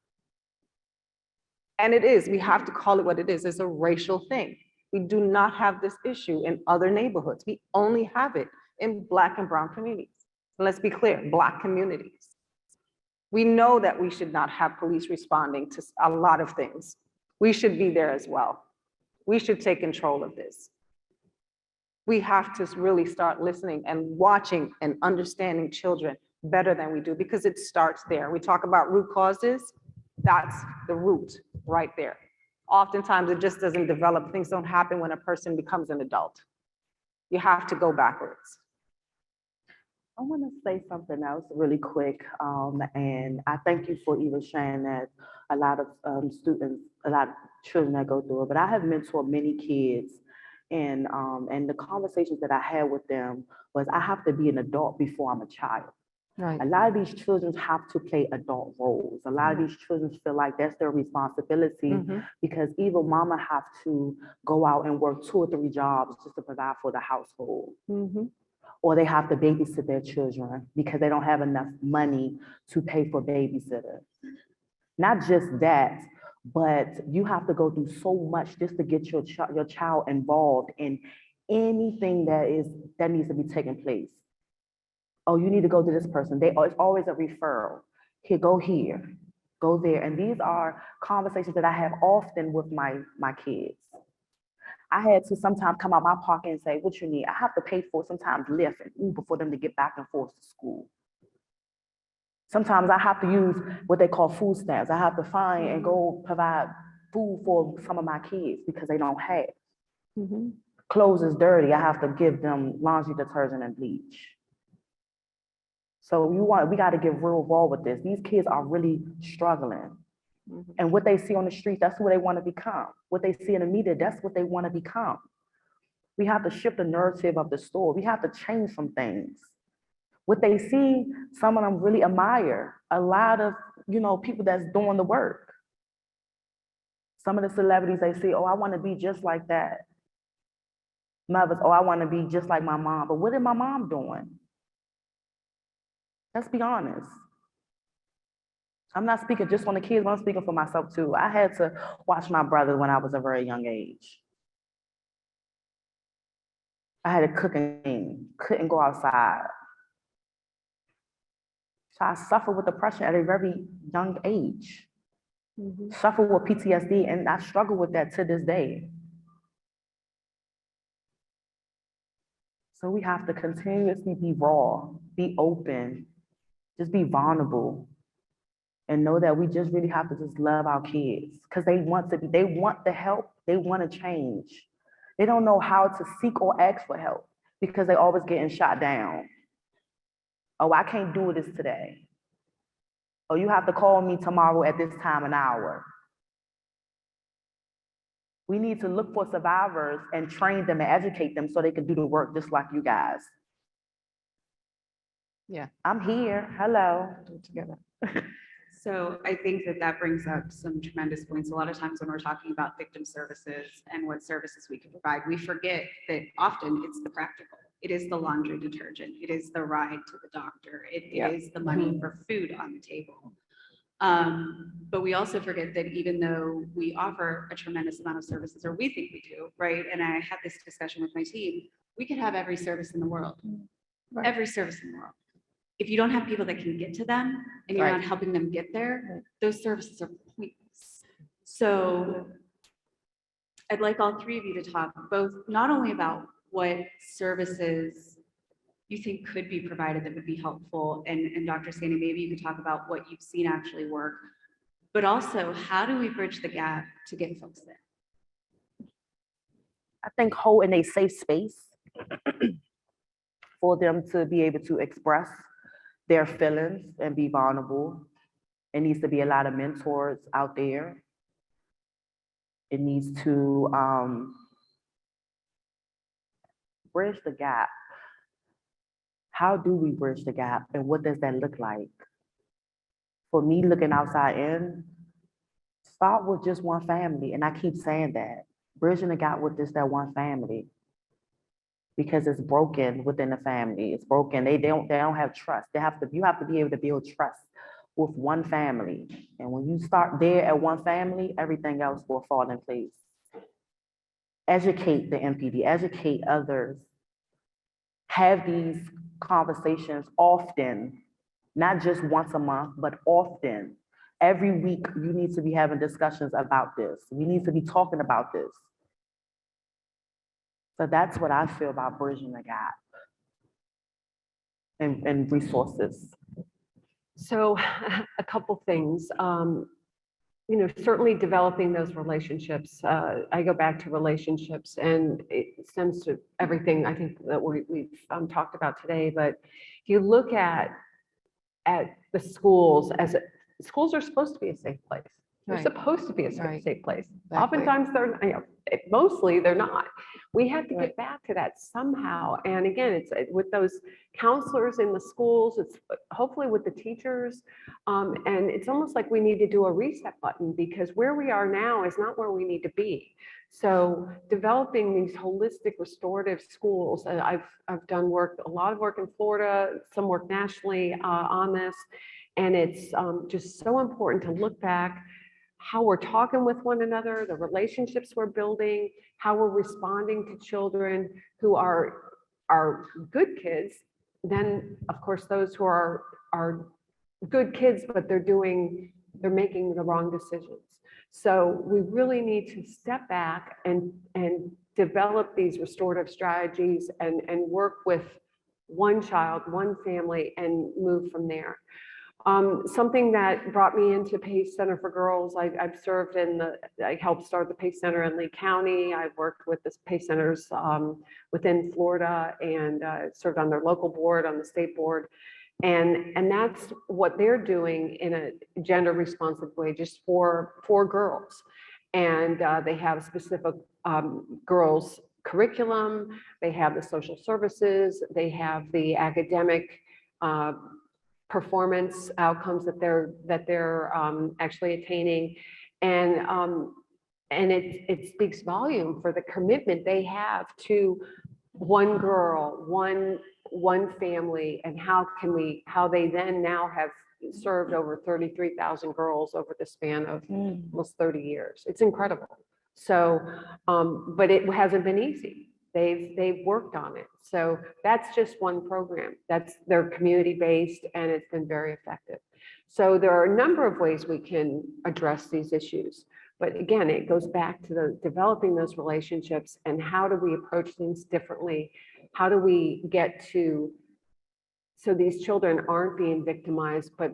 And it is, we have to call it what it is. It's a racial thing. We do not have this issue in other neighborhoods. We only have it in Black and brown communities. And let's be clear, Black communities. We know that we should not have police responding to a lot of things. We should be there as well. We should take control of this. We have to really start listening and watching and understanding children better than we do because it starts there. We talk about root causes. That's the root right there. Oftentimes it just doesn't develop. Things don't happen when a person becomes an adult. You have to go backwards. I want to say something else really quick, and I thank you for even sharing that. A lot of students, a lot of children that go through it, but I have mentored many kids, and the conversations that I had with them was I have to be an adult before I'm a child. Right. A lot of these children have to play adult roles. A lot of these children feel like that's their responsibility because even mama have to go out and work 2 or 3 jobs just to provide for the household. Or they have to babysit their children because they don't have enough money to pay for babysitter. Not just that, but you have to go through so much just to get your child involved in anything that needs to be taking place. Oh, you need to go to this person. It's always a referral. Here, go there. And these are conversations that I have often with my kids. I had to sometimes come out my pocket and say, what you need? I have to pay for sometimes Lyft and Uber for them to get back and forth to school. Sometimes I have to use what they call food stamps. I have to find and go provide food for some of my kids because they don't have. Clothes is dirty. I have to give them laundry detergent and bleach. So we got to get real raw with this. These kids are really struggling. And what they see on the street, that's who they want to become. What they see in the media, that's what they want to become. We have to shift the narrative of the story. We have to change some things. What they see, some of them really admire. A lot of, people that's doing the work. Some of the celebrities, they say, oh, I want to be just like that. Mothers, oh, I want to be just like my mom. But what is my mom doing? Let's be honest. I'm not speaking just on the kids, but I'm speaking for myself too. I had to watch my brother when I was a very young age. I had to cook and clean, couldn't go outside. So I suffered with depression at a very young age. Suffered with PTSD, and I struggle with that to this day. So we have to continuously be raw, be open, just be vulnerable. And know that we just really have to just love our kids because they want the help, they want to change. They don't know how to seek or ask for help because they always getting shot down. Oh, I can't do this today. Oh, you have to call me tomorrow at this time and hour. We need to look for survivors and train them and educate them so they can do the work just like you guys. Yeah. I'm here, hello. Do it together. So I think that brings up some tremendous points. A lot of times when we're talking about victim services and what services we can provide, we forget that often it's the practical. It is the laundry detergent. It is the ride to the doctor. It Yeah. is the money for food on the table. But we also forget that even though we offer a tremendous amount of services, or we think we do, right? And I had this discussion with my team, we could have every service in the world, every service in the world. If you don't have people that can get to them and you're not helping them get there, those services are pointless. So I'd like all three of you to talk both not only about what services you think could be provided that would be helpful, and Dr. Sandy, maybe you could talk about what you've seen actually work, but also how do we bridge the gap to get folks there? I think holding a safe space for them to be able to express their feelings and be vulnerable. It needs to be a lot of mentors out there. It needs to bridge the gap. How do we bridge the gap, and what does that look like? For me, looking outside in, start with just one family, and I keep saying that. Bridging the gap with just that one family, because it's broken within the family. It's broken. They don't have trust. You have to be able to build trust with one family. And when you start there at one family, everything else will fall in place. Educate the MPD, educate others. Have these conversations often, not just once a month, but often. Every week, you need to be having discussions about this. We need to be talking about this. So that's what I feel about bridging the gap and resources. So a couple things, certainly developing those relationships. I go back to relationships, and it stems to everything I think that we've talked about today. But if you look at the schools, schools are supposed to be a safe place. They're Right. supposed to be a Right. safe place. Exactly. Oftentimes they're, mostly they're not. We have to Right. get back to that somehow. And again, it's with those counselors in the schools, it's hopefully with the teachers. And it's almost like we need to do a reset button, because where we are now is not where we need to be. So developing these holistic restorative schools, I've done a lot of work in Florida, some work nationally on this. And it's just so important to look back how we're talking with one another, the relationships we're building, how we're responding to children who are good kids. Then, of course, those who are good kids, but they're making the wrong decisions. So we really need to step back and develop these restorative strategies and work with one child, one family, and move from there. Something that brought me into PACE Center for Girls, I've served I helped start the PACE Center in Lee County. I've worked with the PACE Centers within Florida, and served on their local board, on the state board. And that's what they're doing in a gender responsive way, just for girls. And they have a specific girls curriculum. They have the social services. They have the academic performance outcomes that they're actually attaining. And it speaks volume for the commitment they have to one girl, one family, and how they then now have served over 33,000 girls over the span of almost 30 years. It's incredible. So, but it hasn't been easy. They've worked on it. So that's just one program. They're community-based, and it's been very effective. So there are a number of ways we can address these issues. But again, it goes back to developing those relationships, and how do we approach things differently? How do we get so these children aren't being victimized, but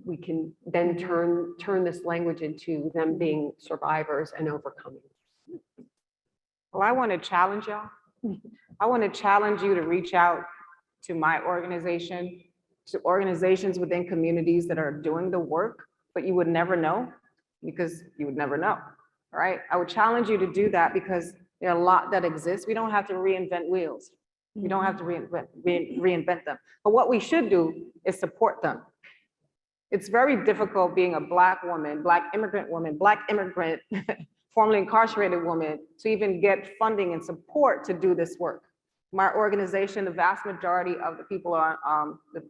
we can then turn this language into them being survivors and overcoming. Well, I want to challenge y'all. I want to challenge you to reach out to my organization, to organizations within communities that are doing the work, but you would never know, because you would never know, all right? I would challenge you to do that, because there are a lot that exists. We don't have to reinvent wheels. We don't have to reinvent them. But what we should do is support them. It's very difficult being a Black woman, Black immigrant woman, Black immigrant, formerly incarcerated woman, to even get funding and support to do this work. My organization, the vast majority of the people on, the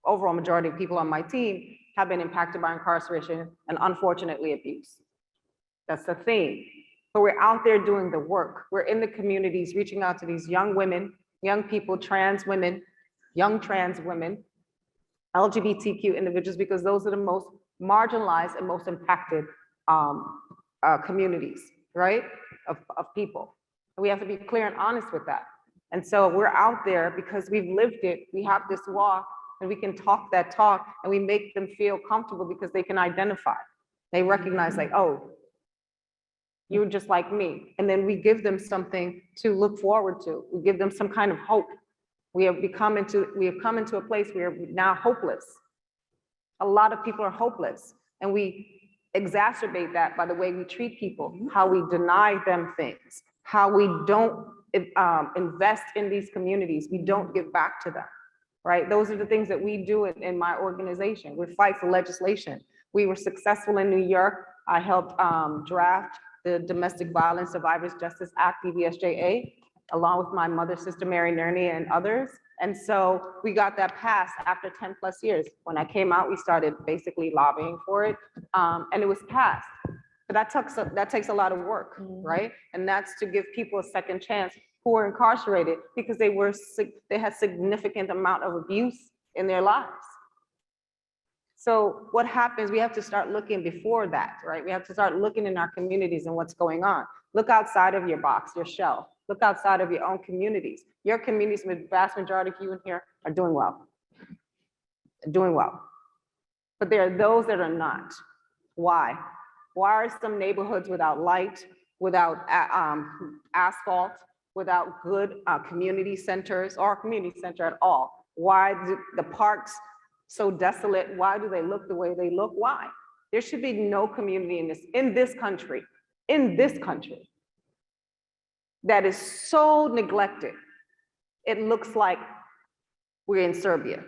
overall majority of people on my team have been impacted by incarceration and unfortunately abuse. That's the thing. But we're out there doing the work. We're in the communities, reaching out to these young women, young people, trans women, young trans women, LGBTQ individuals, because those are the most marginalized and most impacted communities, right? Of people. And we have to be clear and honest with that. And so we're out there because we've lived it. We have this walk and we can talk that talk and we make them feel comfortable because they can identify. They recognize like, oh, you're just like me. And then we give them something to look forward to. We give them some kind of hope. We have come into a place where we're now hopeless. A lot of people are hopeless, and we exacerbate that by the way we treat people, how we deny them things, how we don't invest in these communities. We don't give back to them, right? Those are the things that we do in my organization. We fight for legislation. We were successful in New York. I helped draft the Domestic Violence Survivors Justice Act, DVSJA, along with my mother, sister Mary Nerney, and others. And so we got that passed after 10 plus years. When I came out, we started basically lobbying for it, and it was passed. But that takes a lot of work, right? And that's to give people a second chance who are incarcerated because they had significant amount of abuse in their lives. So what happens, we have to start looking before that, right? We have to start looking in our communities and what's going on. Look outside of your box, your shell. Look outside of your own communities. Your communities, the vast majority of you in here are doing well. Doing well. But there are those that are not. Why? Why are some neighborhoods without light, without asphalt, without good community centers or community center at all? Why do the parks so desolate? Why do they look the way they look? Why? There should be no community in this country that is so neglected. It looks like we're in Serbia.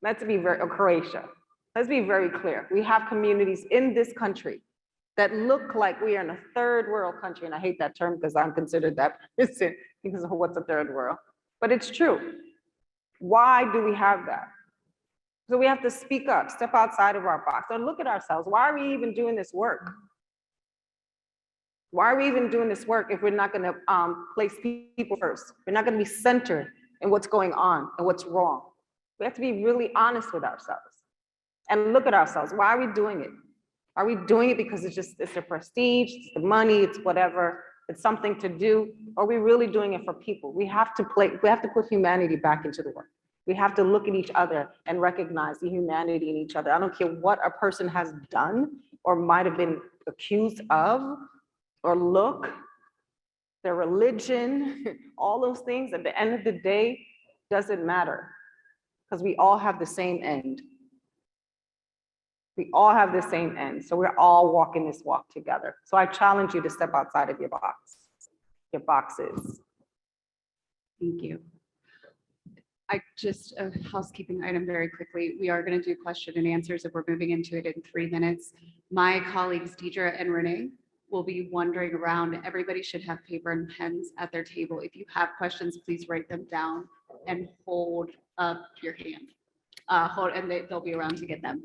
Let's be very, or Croatia. Let's be very clear. We have communities in this country that look like we are in a third world country. And I hate that term because I'm considered that person because of what's a third world, but it's true. Why do we have that? So we have to speak up, step outside of our box and look at ourselves. Why are we even doing this work? Why are we even doing this work if we're not gonna place people first? We're not gonna be centered in what's going on and what's wrong. We have to be really honest with ourselves and look at ourselves. Why are we doing it? Are we doing it because it's a prestige, it's the money, it's whatever, it's something to do? Or are we really doing it for people? We have to put humanity back into the work. We have to look at each other and recognize the humanity in each other. I don't care what a person has done or might have been accused of, or look, their religion, all those things, at the end of the day, doesn't matter because we all have the same end. We all have the same end. So we're all walking this walk together. So I challenge you to step outside of your box, your boxes. Thank you. Just a housekeeping item very quickly. We are going to do question and answers if we're moving into it in 3 minutes. My colleagues, Deidre and Renee, will be wandering around. Everybody should have paper and pens at their table. If you have questions, please write them down and hold up your hand. And they'll be around to get them.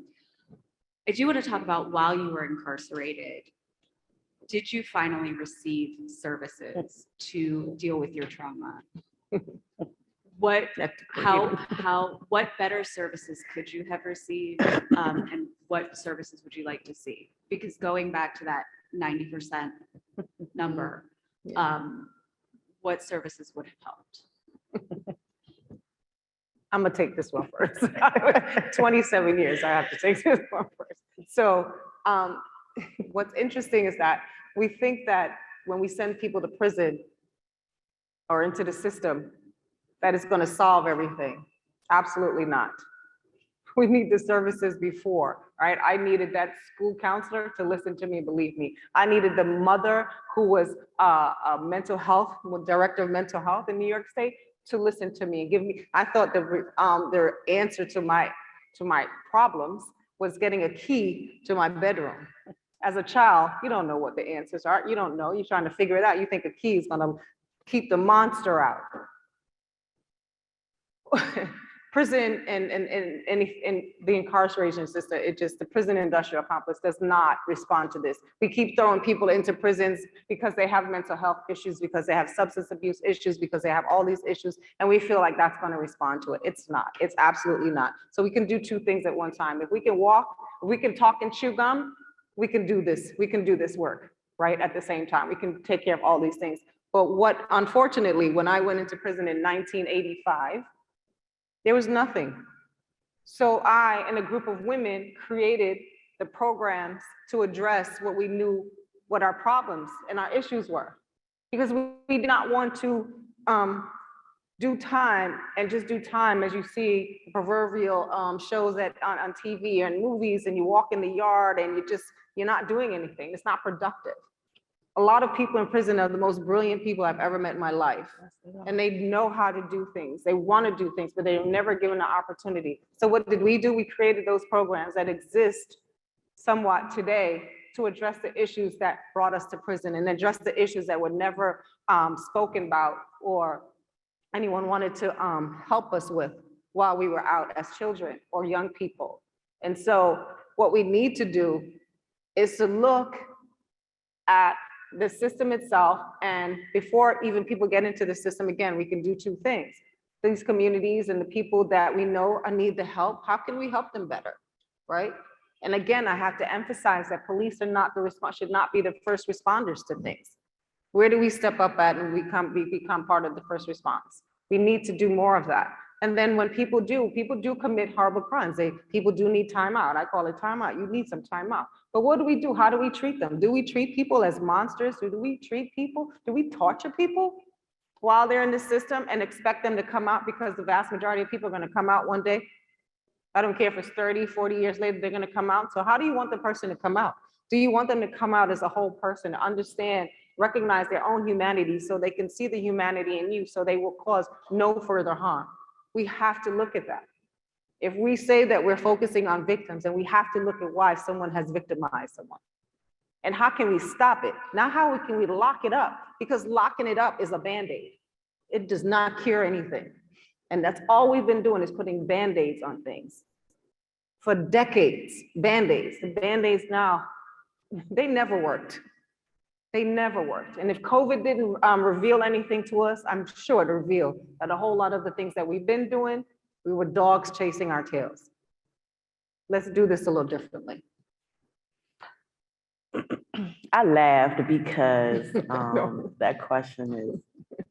I do want to talk about while you were incarcerated, did you finally receive services to deal with your trauma? What better services could you have received, and what services would you like to see? Because going back to that 90% number, what services would have helped? I'm gonna take this one first. 27 years, I have to take this one first. So what's interesting is that we think that when we send people to prison or into the system, that it's gonna solve everything. Absolutely not. We need the services before, right? I needed that school counselor to listen to me, believe me. I needed the mother who was a mental health, director of mental health in New York State to listen to me and give me, I thought the answer to my problems was getting a key to my bedroom. As a child, you don't know what the answers are. You don't know, you're trying to figure it out. You think a key is gonna keep the monster out. Prison and the incarceration system, the prison industrial complex does not respond to this. We keep throwing people into prisons because they have mental health issues, because they have substance abuse issues, because they have all these issues, and we feel like that's going to respond to it. It's not. It's absolutely not. So we can do two things at one time. If we can walk, if we can talk and chew gum, we can do this. We can do this work, right? At the same time, we can take care of all these things. But what, unfortunately, when I went into prison in 1985, there was nothing. So I and a group of women created the programs to address what we knew, what our problems and our issues were. Because we did not want to do time and just do time as you see proverbial shows that on TV and movies, and you walk in the yard and you're not doing anything. It's not productive. A lot of people in prison are the most brilliant people I've ever met in my life. And they know how to do things. They want to do things, but they're never given the opportunity. So what did we do? We created those programs that exist somewhat today to address the issues that brought us to prison and address the issues that were never spoken about or anyone wanted to help us with while we were out as children or young people. And so what we need to do is to look at the system itself, and before even people get into the system, again, we can do two things. These communities and the people that we know need the help, how can we help them better, right? And again, I have to emphasize that police are not should not be the first responders to things. Where do we step up at and we become part of the first response? We need to do more of that. And then when people do commit horrible crimes. People do need time out. I call it time out. You need some time out. But what do we do? How do we treat them? Do we treat people as monsters? Do we treat people? Do we torture people while they're in the system and expect them to come out, because the vast majority of people are going to come out one day? I don't care if it's 30, 40 years later, they're going to come out. So how do you want the person to come out? Do you want them to come out as a whole person, to understand, recognize their own humanity so they can see the humanity in you so they will cause no further harm? We have to look at that. If we say that we're focusing on victims, then we have to look at why someone has victimized someone. And how can we stop it? Now, how can we lock it up? Because locking it up is a Band-Aid. It does not cure anything. And that's all we've been doing, is putting Band-Aids on things. For decades, Band-Aids. The Band-Aids now, they never worked. They never worked. And if COVID didn't reveal anything to us, I'm sure it revealed that a whole lot of the things that we've been doing, we were dogs chasing our tails. Let's do this a little differently. I laughed because that question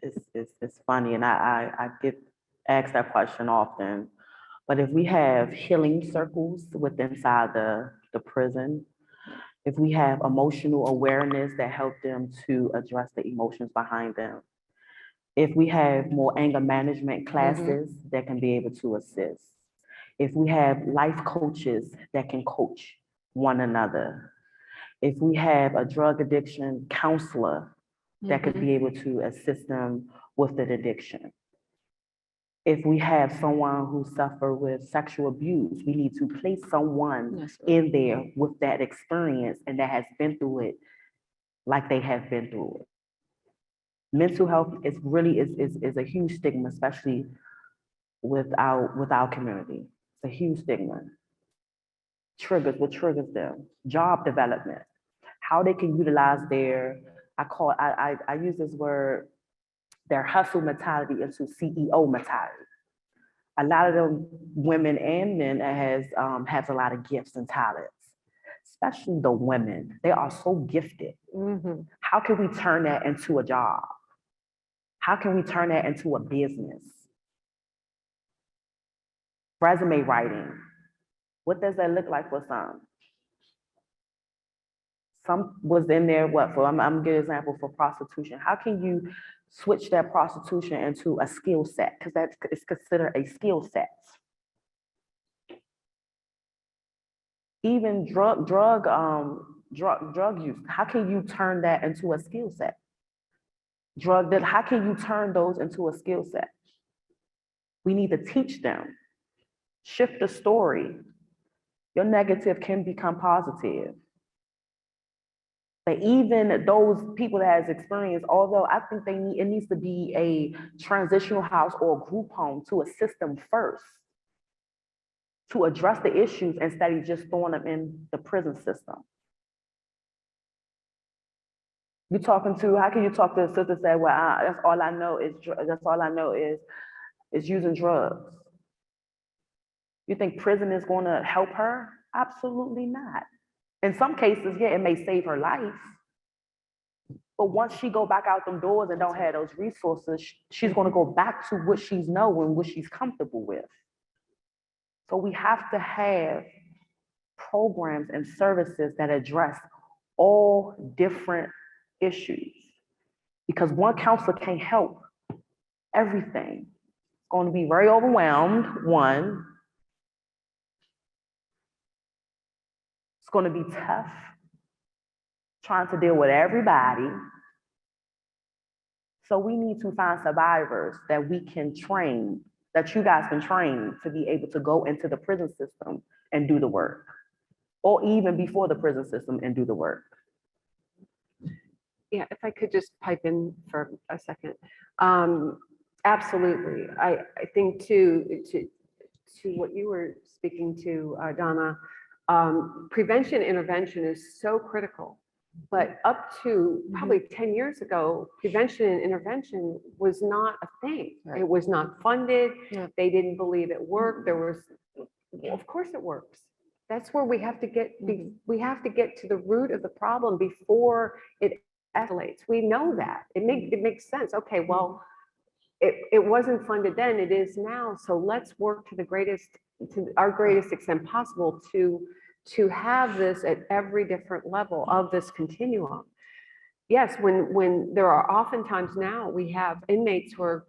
is funny, and I get asked that question often. But if we have healing circles within the prison, if we have emotional awareness that help them to address the emotions behind them, if we have more anger management classes that can be able to assist, if we have life coaches that can coach one another, if we have a drug addiction counselor that could be able to assist them with the addiction, if we have someone who suffered with sexual abuse, we need to place someone in there with that experience and that has been through it like they have been through it. Mental health is really is a huge stigma, especially with our community. It's a huge stigma. What triggers them? Job development, how they can utilize their, I use this word, their hustle mentality into CEO mentality. A lot of them women and men that has a lot of gifts and talents, especially the women. They are so gifted. How can we turn that into a job? How can we turn that into a business? Resume writing. What does that look like for some? Some was in there, I'm gonna give an example for prostitution. How can you switch that prostitution into a skill set? Because that is considered a skill set. Even drug use, how can you turn that into a skill set? How can you turn those into a skill set? We need to teach them. Shift the story. Your negative can become positive. But even those people that has experience, although I think it needs to be a transitional house or a group home to assist them first, to address the issues instead of just throwing them in the prison system. How can you talk to a sister and say, well, that's all I know is using drugs. You think prison is going to help her? Absolutely not. In some cases, yeah, it may save her life. But once she go back out them doors and don't have those resources, she's going to go back to what she's know and what she's comfortable with. So we have to have programs and services that address all different issues, because one counselor can't help everything. It's going to be very overwhelmed, one. It's going to be tough trying to deal with everybody. So we need to find survivors that we can train, that you guys can train to be able to go into the prison system and do the work, or even before the prison system and do the work. Yeah, if I could just pipe in for a second. Absolutely. I think to what you were speaking to, Donna, prevention intervention is so critical. But up to probably 10 years ago, prevention and intervention was not a thing. Right. It was not funded. Yeah. They didn't believe it worked. Of course it works. That's where we have to get, we have to get to the root of the problem before it escalates. We know that. It makes sense. Okay, well, it wasn't funded then, it is now. So let's work to our greatest extent possible to have this at every different level of this continuum. Yes, when there are oftentimes now we have inmates who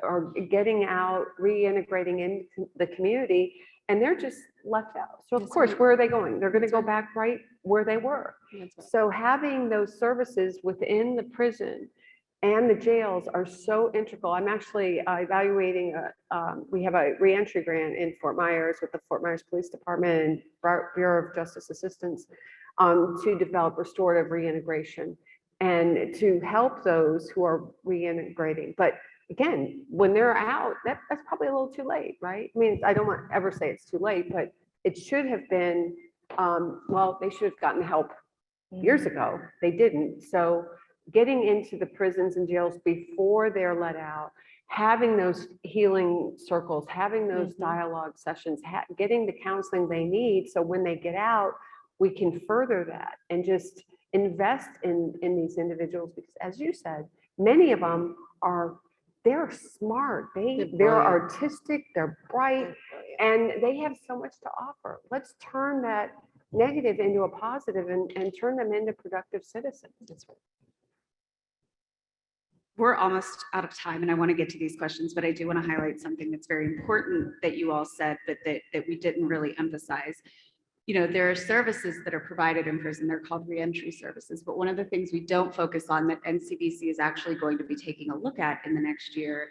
are getting out, reintegrating into the community, and they're just left out. So of course, where are they going? They're going to go back right where they were. So having those services within the prison and the jails are so integral. I'm actually evaluating, we have a reentry grant in Fort Myers with the Fort Myers Police Department and Bureau of Justice Assistance to develop restorative reintegration and to help those who are reintegrating. But again, when they're out, that's probably a little too late, right? I mean, I don't want to ever say it's too late, but it should have been, well, they should have gotten help years ago. They didn't. So getting into the prisons and jails before they're let out, having those healing circles, having those dialogue sessions, getting the counseling they need. So when they get out, we can further that and just invest in these individuals, because as you said, many of them they're smart, they're artistic, they're bright, and they have so much to offer. Let's turn that negative into a positive and turn them into productive citizens. That's right. We're almost out of time and I want to get to these questions, but I do want to highlight something that's very important that you all said, but that we didn't really emphasize. You know, there are services that are provided in prison. They're called reentry services. But one of the things we don't focus on that NCBC is actually going to be taking a look at in the next year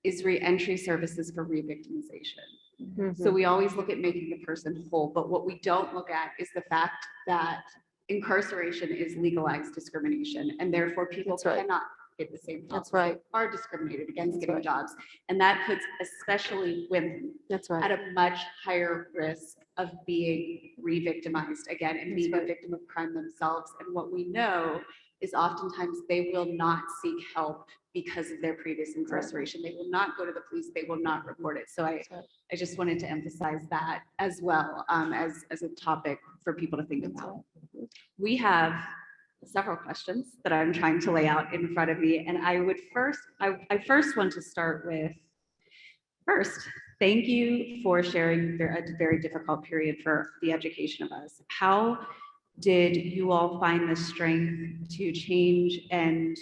is reentry services for re-victimization. So we always look at making the person whole, but what we don't look at is the fact that incarceration is legalized discrimination, and therefore people cannot get the same jobs. They are discriminated against getting jobs, and that puts especially women at a much higher risk of being re-victimized again and being a victim of crime themselves. And what we know is oftentimes they will not seek help because of their previous incarceration. They will not go to the police. They will not report it. So I just wanted to emphasize that as well, as a topic for people to think about. We have several questions that I'm trying to lay out in front of me. And I first want to start with, thank you for sharing a very difficult period for the education of us. How did you all find the strength to change, and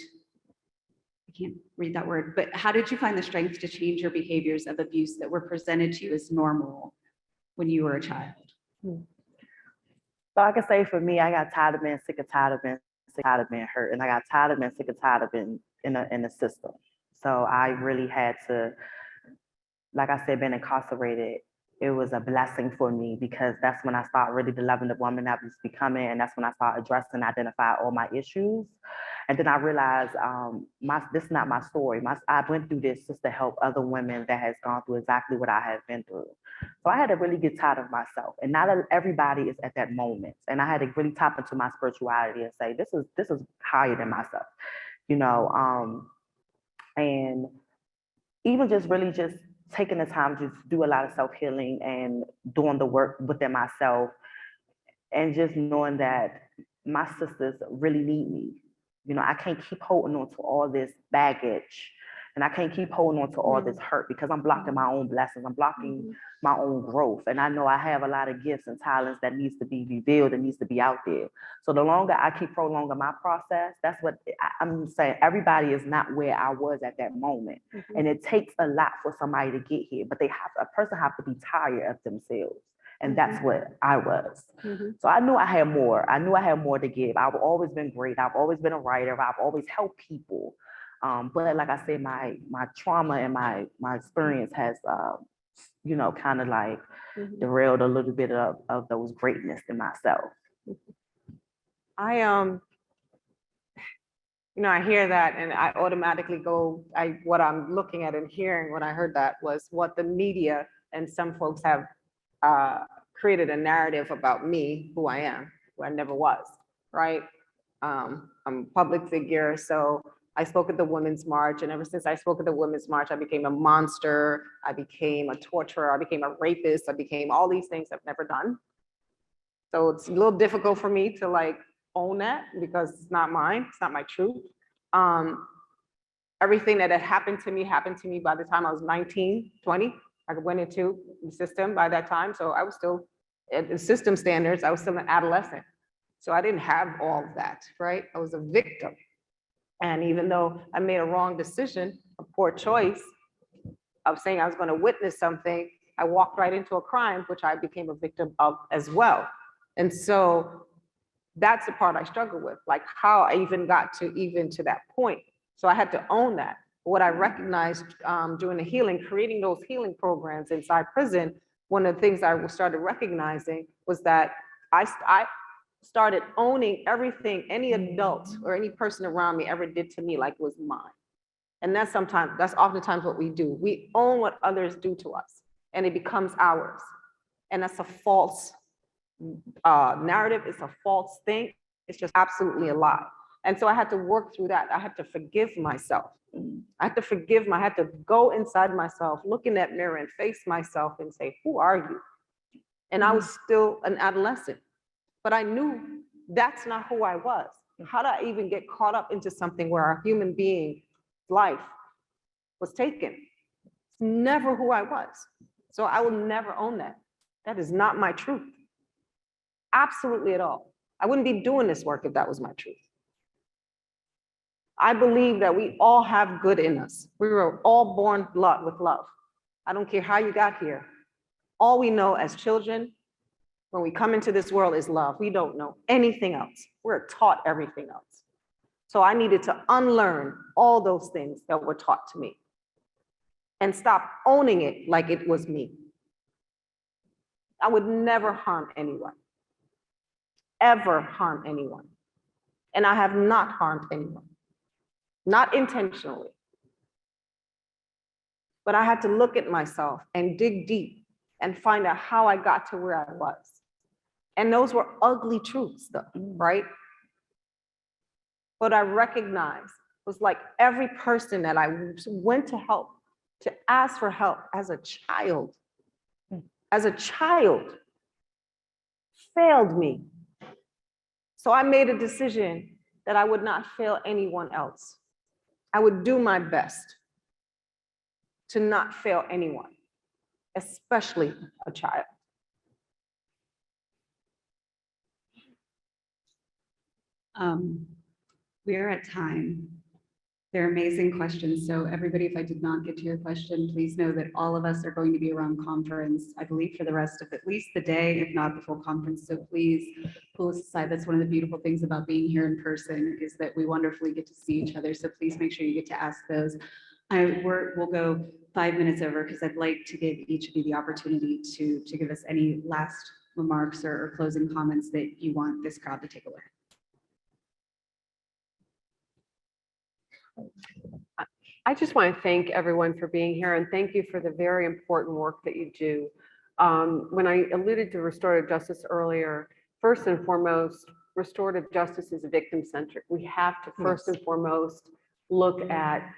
I can't read that word, but how did you find the strength to change your behaviors of abuse that were presented to you as normal when you were a child? So I can say for me, I got tired of being sick and tired of being hurt, and I got tired of being sick and tired of being in the system. So I really had to, like I said, being incarcerated, it was a blessing for me, because that's when I started really loving the woman I was becoming, and that's when I started addressing, identify all my issues. And then I realized this is not my story. I went through this just to help other women that has gone through exactly what I have been through. So I had to really get tired of myself, and not everybody is at that moment. And I had to really tap into my spirituality and say, this is higher than myself, you know. And even just really just taking the time to do a lot of self-healing and doing the work within myself, and just knowing that my sisters really need me. You know, I can't keep holding on to all this baggage, and I can't keep holding on to all this hurt, because I'm blocking my own blessings. I'm blocking my own growth. And I know I have a lot of gifts and talents that needs to be revealed and needs to be out there. So the longer I keep prolonging my process, that's what I'm saying. Everybody is not where I was at that moment. And it takes a lot for somebody to get here, but a person have to be tired of themselves. And that's what I was. So I knew I had more. I knew I had more to give. I've always been great. I've always been a writer. I've always helped people. But like I said, my trauma and my experience has, you know, kind of like derailed a little bit of those greatness in myself. You know, I hear that and I automatically go, what I'm looking at and hearing when I heard that was what the media and some folks have created a narrative about me, who I am, who I never was, right? I'm a public figure, so I spoke at the Women's March, and ever since I spoke at the Women's March, I became a monster, I became a torturer, I became a rapist, I became all these things I've never done. So it's a little difficult for me to like own that, because it's not mine, it's not my truth. Everything that had happened to me by the time I was 19, 20. I went into the system by that time. So I was still, at the system standards, I was still an adolescent. So I didn't have all of that, right? I was a victim. And even though I made a wrong decision, a poor choice of saying I was going to witness something, I walked right into a crime, which I became a victim of as well. And so that's the part I struggle with, like how I even got to that point. So I had to own that. What I recognized during the healing, creating those healing programs inside prison, one of the things I started recognizing was that I started owning everything any adult or any person around me ever did to me like it was mine. And that's oftentimes what we do. We own what others do to us and it becomes ours. And that's a false narrative. It's a false thing. It's just absolutely a lie. And so I had to work through that. I had to forgive myself. I had to go inside myself, look in that mirror and face myself and say, who are you? And I was still an adolescent, but I knew that's not who I was. How did I even get caught up into something where a human being's life was taken? It's never who I was. So I will never own that. That is not my truth. Absolutely at all. I wouldn't be doing this work if that was my truth. I believe that we all have good in us. We were all born with love. I don't care how you got here. All we know as children, when we come into this world, is love. We don't know anything else. We're taught everything else. So I needed to unlearn all those things that were taught to me and stop owning it like it was me. I would never harm anyone, ever harm anyone. And I have not harmed anyone. Not intentionally. But I had to look at myself and dig deep and find out how I got to where I was. And those were ugly truths, though, right? What I recognized was like every person that I went to help, to ask for help as a child, failed me. So I made a decision that I would not fail anyone else. I would do my best to not fail anyone, especially a child. We're at time. They're amazing questions. So everybody, if I did not get to your question, please know that all of us are going to be around conference, I believe, for the rest of at least the day, if not the full conference. So please pull us aside. That's one of the beautiful things about being here in person, is that we wonderfully get to see each other. So please make sure you get to ask those We'll go 5 minutes over because I'd like to give each of you the opportunity to give us any last remarks or closing comments that you want this crowd to take away. I just want to thank everyone for being here and thank you for the very important work that you do. When I alluded to restorative justice earlier, first and foremost, restorative justice is victim-centric. We have to first and foremost look at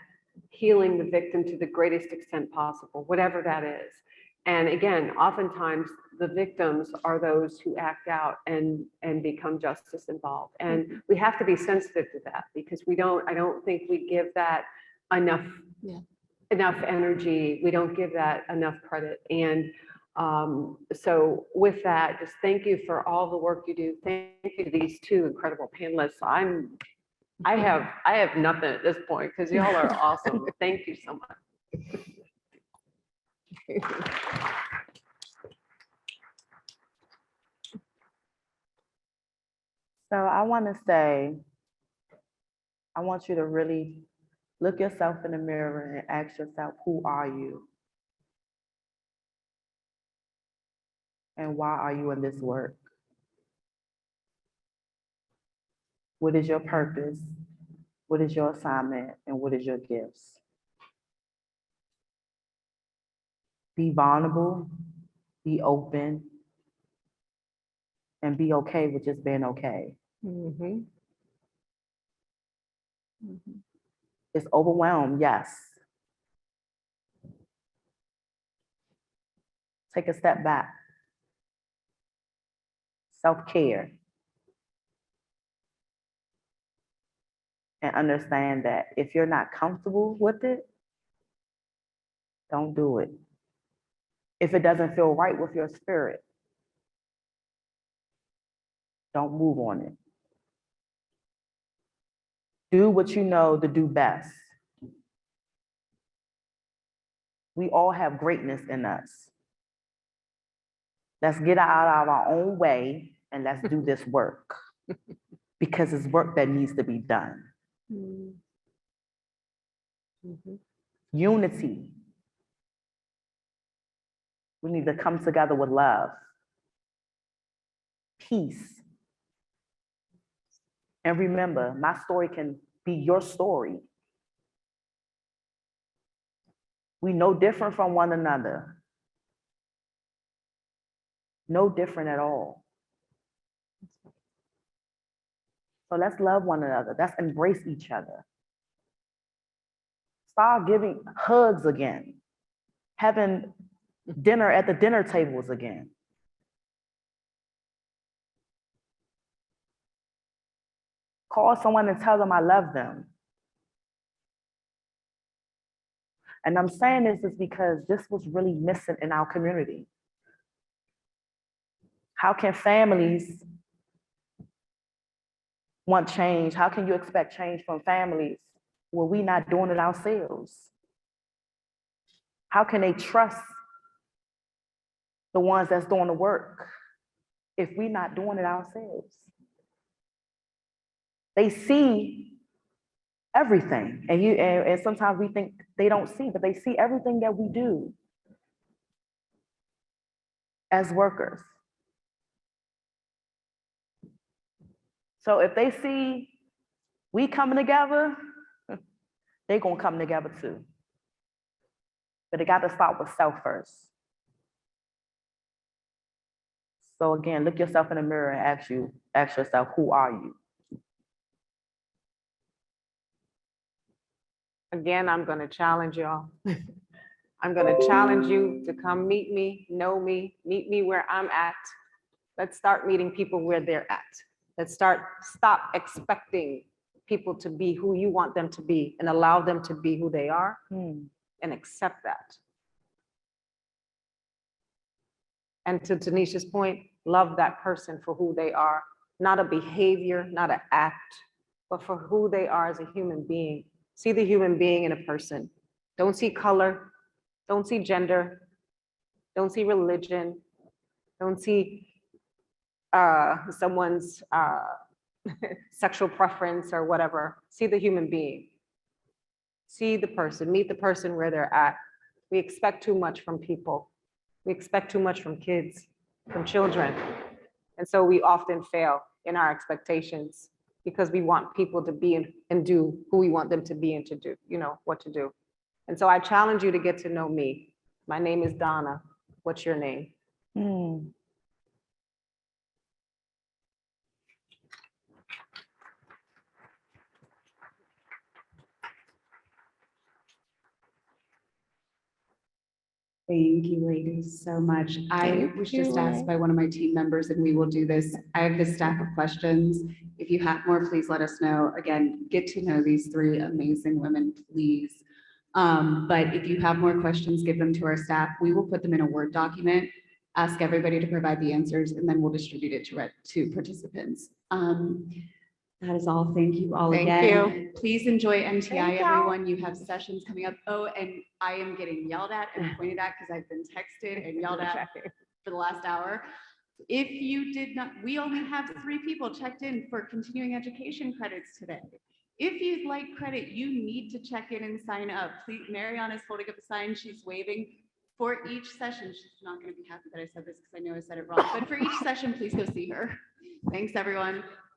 healing the victim to the greatest extent possible, whatever that is. And again, oftentimes the victims are those who act out and become justice involved. And we have to be sensitive to that because I don't think we give that enough energy. We don't give that enough credit. And so with that, just thank you for all the work you do. Thank you to these two incredible panelists. I have nothing at this point because y'all are awesome. Thank you so much. So I want to say, I want you to really look yourself in the mirror and ask yourself, who are you? And why are you in this work? What is your purpose? What is your assignment? And what is your gifts? Be vulnerable, be open, and be okay with just being okay. It's overwhelmed, yes. Take a step back. Self-care. And understand that if you're not comfortable with it, don't do it. If it doesn't feel right with your spirit, don't move on it. Do what you know to do best. We all have greatness in us. Let's get out of our own way and let's do this work because it's work that needs to be done. Unity. We need to come together with love, peace. And remember, my story can be your story. We no different from one another. No different at all. So let's love one another. Let's embrace each other. Start giving hugs again. Having dinner at the dinner tables again. Call someone and tell them I love them. And I'm saying this is because this was really missing in our community. How can families want change? How can you expect change from families when we're not doing it ourselves? How can they trust the ones that's doing the work if we're not doing it ourselves? They see everything, and sometimes we think they don't see, but they see everything that we do as workers. So if they see we coming together, they're gonna come together too. But it got to start with self first. So again, look yourself in the mirror and ask yourself, who are you? Again, I'm going to challenge y'all. I'm going to challenge you to come meet me, know me, meet me where I'm at. Let's start meeting people where they're at. Let's stop expecting people to be who you want them to be and allow them to be who they are and accept that. And to Tanisha's point, love that person for who they are, not a behavior, not an act, but for who they are as a human being. See the human being in a person. Don't see color, don't see gender, don't see religion, don't see someone's sexual preference or whatever. See the human being. see the person, meet the person where they're at. We expect too much from people. We expect too much from kids, from children. And so we often fail in our expectations because we want people to be and do who we want them to be and to do, what to do. And so I challenge you to get to know me. My name is Donna. What's your name? Thank you, ladies, so much. I was just asked by one of my team members, and we will do this. I have this stack of questions. If you have more, please let us know. Again, get to know these three amazing women, please. But if you have more questions, give them to our staff. We will put them in a Word document, ask everybody to provide the answers, and then we'll distribute it to participants. That is all. Thank you all Thank again. Please enjoy NTI, Thank you. everyone. You have sessions coming up. Oh, and I am getting yelled at and pointed at because I've been texted and yelled at for the last hour. If you did not, we only have 3 people checked in for continuing education credits today. If you'd like credit, you need to check in and sign up. Please, Mariana's holding up a sign. She's waving. For each session, she's not going to be happy that I said this because I know I said it wrong. But for each session, please go see her. Thanks, everyone.